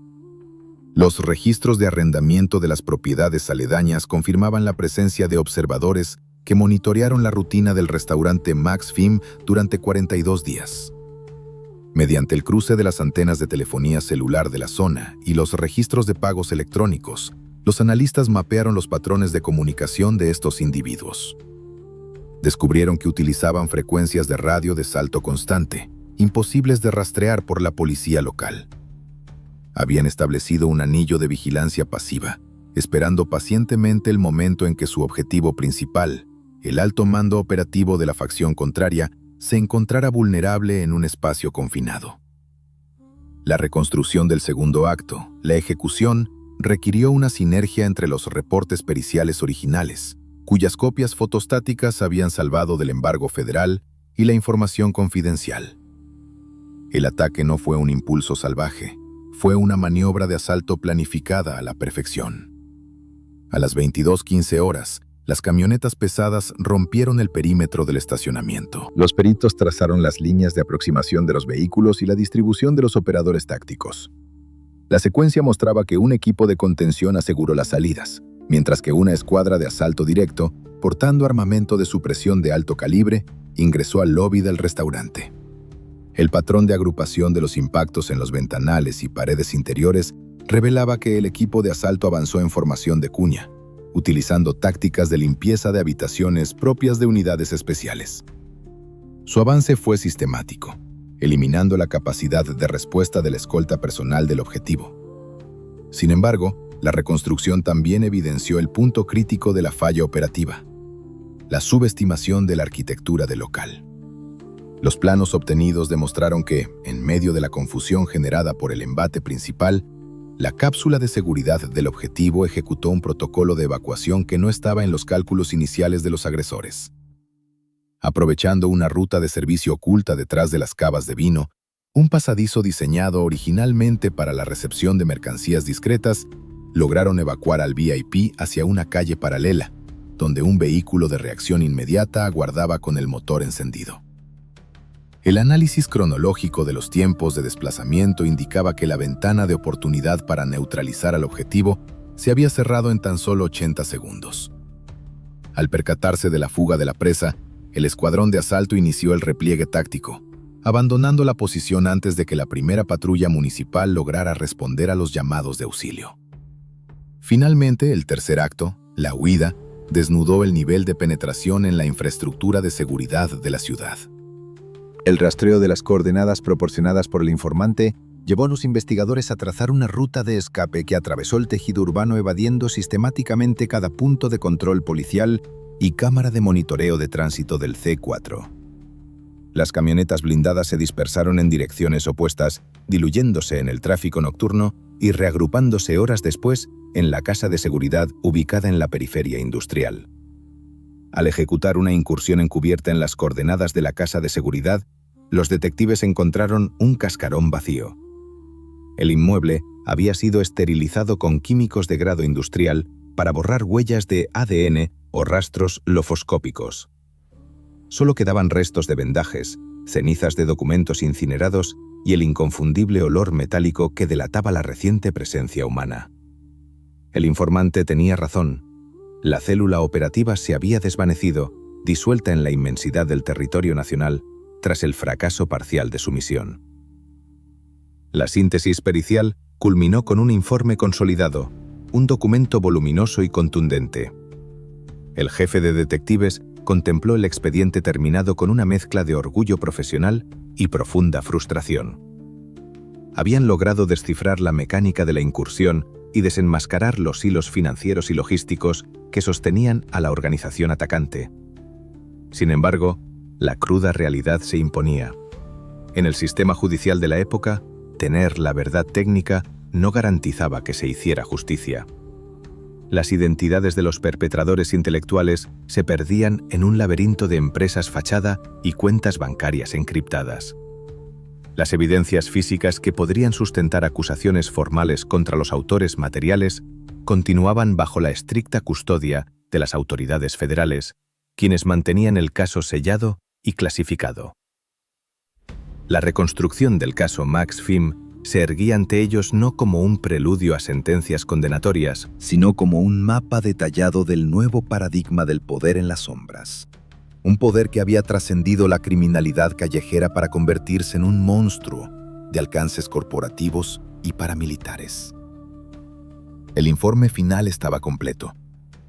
Los registros de arrendamiento de las propiedades aledañas confirmaban la presencia de observadores que monitorearon la rutina del restaurante Max Film durante 42 días. Mediante el cruce de las antenas de telefonía celular de la zona y los registros de pagos electrónicos, los analistas mapearon los patrones de comunicación de estos individuos. Descubrieron que utilizaban frecuencias de radio de salto constante, imposibles de rastrear por la policía local. Habían establecido un anillo de vigilancia pasiva, esperando pacientemente el momento en que su objetivo principal, el alto mando operativo de la facción contraria, se encontrara vulnerable en un espacio confinado. La reconstrucción del segundo acto, la ejecución, requirió una sinergia entre los reportes periciales originales, cuyas copias fotostáticas habían salvado del embargo federal, y la información confidencial. El ataque no fue un impulso salvaje, fue una maniobra de asalto planificada a la perfección. A las 22:15 horas, las camionetas pesadas rompieron el perímetro del estacionamiento. Los peritos trazaron las líneas de aproximación de los vehículos y la distribución de los operadores tácticos. La secuencia mostraba que un equipo de contención aseguró las salidas, mientras que una escuadra de asalto directo, portando armamento de supresión de alto calibre, ingresó al lobby del restaurante. El patrón de agrupación de los impactos en los ventanales y paredes interiores revelaba que el equipo de asalto avanzó en formación de cuña, utilizando tácticas de limpieza de habitaciones propias de unidades especiales. Su avance fue sistemático, eliminando la capacidad de respuesta de la escolta personal del objetivo. Sin embargo, la reconstrucción también evidenció el punto crítico de la falla operativa: la subestimación de la arquitectura del local. Los planos obtenidos demostraron que, en medio de la confusión generada por el embate principal, la cápsula de seguridad del objetivo ejecutó un protocolo de evacuación que no estaba en los cálculos iniciales de los agresores. Aprovechando una ruta de servicio oculta detrás de las cavas de vino, un pasadizo diseñado originalmente para la recepción de mercancías discretas, lograron evacuar al VIP hacia una calle paralela, donde un vehículo de reacción inmediata aguardaba con el motor encendido. El análisis cronológico de los tiempos de desplazamiento indicaba que la ventana de oportunidad para neutralizar al objetivo se había cerrado en tan solo 80 segundos. Al percatarse de la fuga de la presa, el escuadrón de asalto inició el repliegue táctico, abandonando la posición antes de que la primera patrulla municipal lograra responder a los llamados de auxilio. Finalmente, el tercer acto, la huida, desnudó el nivel de penetración en la infraestructura de seguridad de la ciudad. El rastreo de las coordenadas proporcionadas por el informante llevó a los investigadores a trazar una ruta de escape que atravesó el tejido urbano, evadiendo sistemáticamente cada punto de control policial y cámara de monitoreo de tránsito del C4. Las camionetas blindadas se dispersaron en direcciones opuestas, diluyéndose en el tráfico nocturno y reagrupándose horas después en la casa de seguridad ubicada en la periferia industrial. Al ejecutar una incursión encubierta en las coordenadas de la casa de seguridad, los detectives encontraron un cascarón vacío. El inmueble había sido esterilizado con químicos de grado industrial para borrar huellas de ADN o rastros lofoscópicos. Solo quedaban restos de vendajes, cenizas de documentos incinerados y el inconfundible olor metálico que delataba la reciente presencia humana. El informante tenía razón. La célula operativa se había desvanecido, disuelta en la inmensidad del territorio nacional, tras el fracaso parcial de su misión. La síntesis pericial culminó con un informe consolidado, un documento voluminoso y contundente. El jefe de detectives contempló el expediente terminado con una mezcla de orgullo profesional y profunda frustración. Habían logrado descifrar la mecánica de la incursión y desenmascarar los hilos financieros y logísticos que sostenían a la organización atacante. Sin embargo, la cruda realidad se imponía. En el sistema judicial de la época, tener la verdad técnica no garantizaba que se hiciera justicia. Las identidades de los perpetradores intelectuales se perdían en un laberinto de empresas fachada y cuentas bancarias encriptadas. Las evidencias físicas que podrían sustentar acusaciones formales contra los autores materiales continuaban bajo la estricta custodia de las autoridades federales, quienes mantenían el caso sellado y clasificado. La reconstrucción del caso Max Fimm se erguía ante ellos no como un preludio a sentencias condenatorias, sino como un mapa detallado del nuevo paradigma del poder en las sombras. Un poder que había trascendido la criminalidad callejera para convertirse en un monstruo de alcances corporativos y paramilitares. El informe final estaba completo,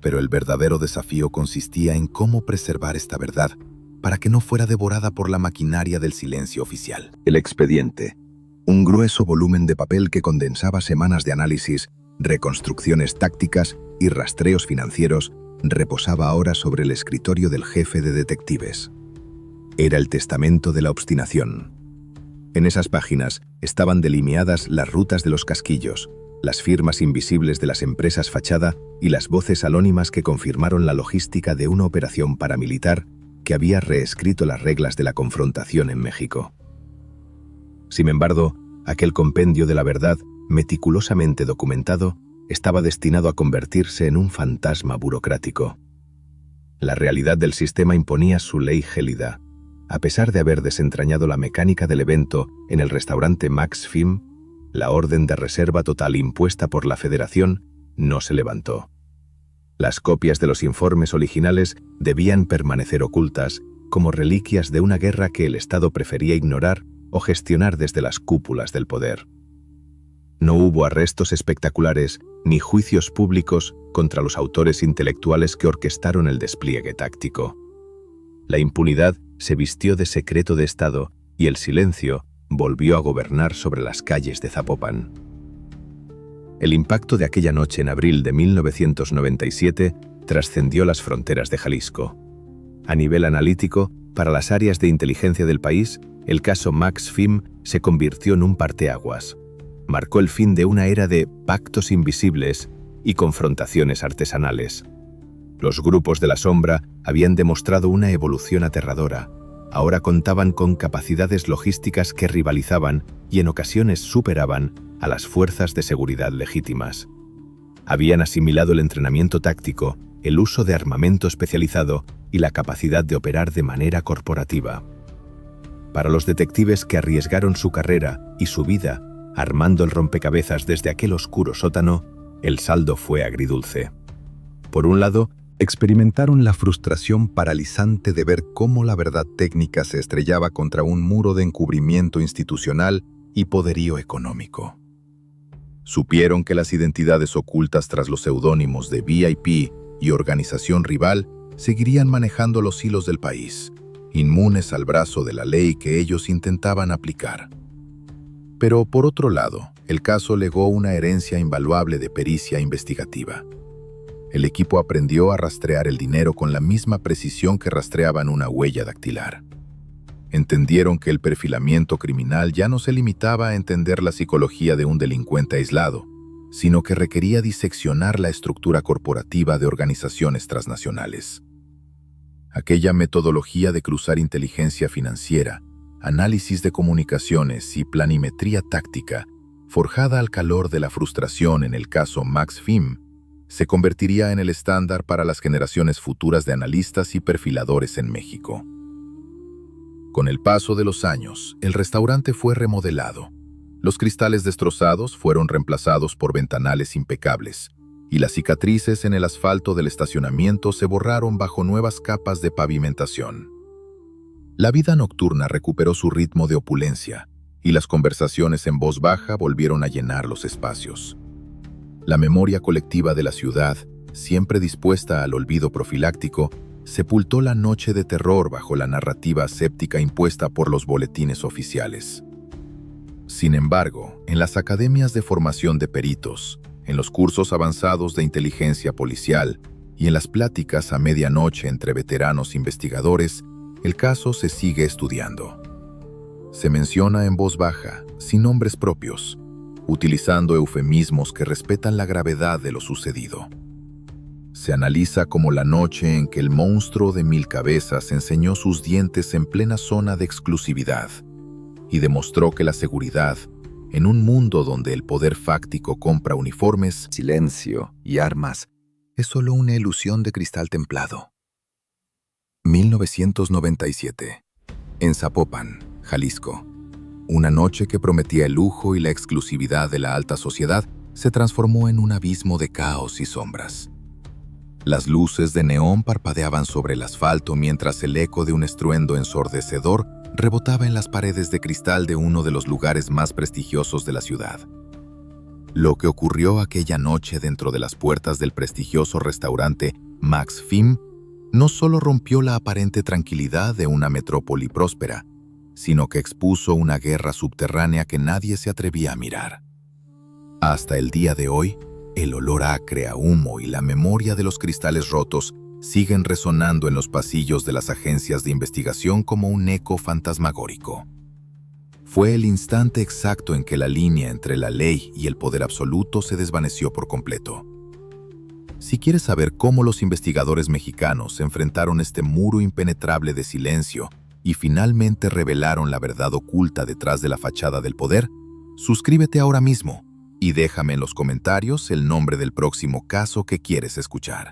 pero el verdadero desafío consistía en cómo preservar esta verdad para que no fuera devorada por la maquinaria del silencio oficial. El expediente, un grueso volumen de papel que condensaba semanas de análisis, reconstrucciones tácticas y rastreos financieros, reposaba ahora sobre el escritorio del jefe de detectives. Era el testamento de la obstinación. En esas páginas estaban delineadas las rutas de los casquillos, las firmas invisibles de las empresas fachada y las voces anónimas que confirmaron la logística de una operación paramilitar que había reescrito las reglas de la confrontación en México. Sin embargo, aquel compendio de la verdad, meticulosamente documentado, estaba destinado a convertirse en un fantasma burocrático. La realidad del sistema imponía su ley gélida. A pesar de haber desentrañado la mecánica del evento en el restaurante Max Fimm, la orden de reserva total impuesta por la Federación no se levantó. Las copias de los informes originales debían permanecer ocultas como reliquias de una guerra que el Estado prefería ignorar o gestionar desde las cúpulas del poder. No hubo arrestos espectaculares ni juicios públicos contra los autores intelectuales que orquestaron el despliegue táctico. La impunidad se vistió de secreto de Estado y el silencio volvió a gobernar sobre las calles de Zapopan. El impacto de aquella noche en abril de 1997 trascendió las fronteras de Jalisco. A nivel analítico, para las áreas de inteligencia del país, el caso Max Fimm se convirtió en un parteaguas. Marcó el fin de una era de pactos invisibles y confrontaciones artesanales. Los grupos de la sombra habían demostrado una evolución aterradora. Ahora contaban con capacidades logísticas que rivalizaban y en ocasiones superaban a las fuerzas de seguridad legítimas. Habían asimilado el entrenamiento táctico, el uso de armamento especializado y la capacidad de operar de manera corporativa. Para los detectives que arriesgaron su carrera y su vida armando el rompecabezas desde aquel oscuro sótano, el saldo fue agridulce. Por un lado, experimentaron la frustración paralizante de ver cómo la verdad técnica se estrellaba contra un muro de encubrimiento institucional y poderío económico. Supieron que las identidades ocultas tras los seudónimos de VIP y organización rival seguirían manejando los hilos del país, inmunes al brazo de la ley que ellos intentaban aplicar. Pero por otro lado, el caso legó una herencia invaluable de pericia investigativa. El equipo aprendió a rastrear el dinero con la misma precisión que rastreaban una huella dactilar. Entendieron que el perfilamiento criminal ya no se limitaba a entender la psicología de un delincuente aislado, sino que requería diseccionar la estructura corporativa de organizaciones transnacionales. Aquella metodología de cruzar inteligencia financiera, análisis de comunicaciones y planimetría táctica, forjada al calor de la frustración en el caso Max Fim, se convertiría en el estándar para las generaciones futuras de analistas y perfiladores en México. Con el paso de los años, el restaurante fue remodelado. Los cristales destrozados fueron reemplazados por ventanales impecables, y las cicatrices en el asfalto del estacionamiento se borraron bajo nuevas capas de pavimentación. La vida nocturna recuperó su ritmo de opulencia, y las conversaciones en voz baja volvieron a llenar los espacios. La memoria colectiva de la ciudad, siempre dispuesta al olvido profiláctico, sepultó la noche de terror bajo la narrativa aséptica impuesta por los boletines oficiales. Sin embargo, en las academias de formación de peritos, en los cursos avanzados de inteligencia policial y en las pláticas a medianoche entre veteranos investigadores, el caso se sigue estudiando. Se menciona en voz baja, sin nombres propios, utilizando eufemismos que respetan la gravedad de lo sucedido. Se analiza como la noche en que el monstruo de 1000 cabezas enseñó sus dientes en plena zona de exclusividad y demostró que la seguridad, en un mundo donde el poder fáctico compra uniformes, Silencio y armas, es solo una ilusión de cristal templado. 1997. En Zapopan, Jalisco. Una noche que prometía el lujo y la exclusividad de la alta sociedad se transformó en un abismo de caos y sombras. Las luces de neón parpadeaban sobre el asfalto mientras el eco de un estruendo ensordecedor rebotaba en las paredes de cristal de uno de los lugares más prestigiosos de la ciudad. Lo que ocurrió aquella noche dentro de las puertas del prestigioso restaurante Max Fim no solo rompió la aparente tranquilidad de una metrópoli próspera, sino que expuso una guerra subterránea que nadie se atrevía a mirar. Hasta el día de hoy, el olor acre a humo y la memoria de los cristales rotos siguen resonando en los pasillos de las agencias de investigación como un eco fantasmagórico. Fue el instante exacto en que la línea entre la ley y el poder absoluto se desvaneció por completo. Si quieres saber cómo los investigadores mexicanos enfrentaron este muro impenetrable de silencio y finalmente revelaron la verdad oculta detrás de la fachada del poder, suscríbete ahora mismo y déjame en los comentarios el nombre del próximo caso que quieres escuchar.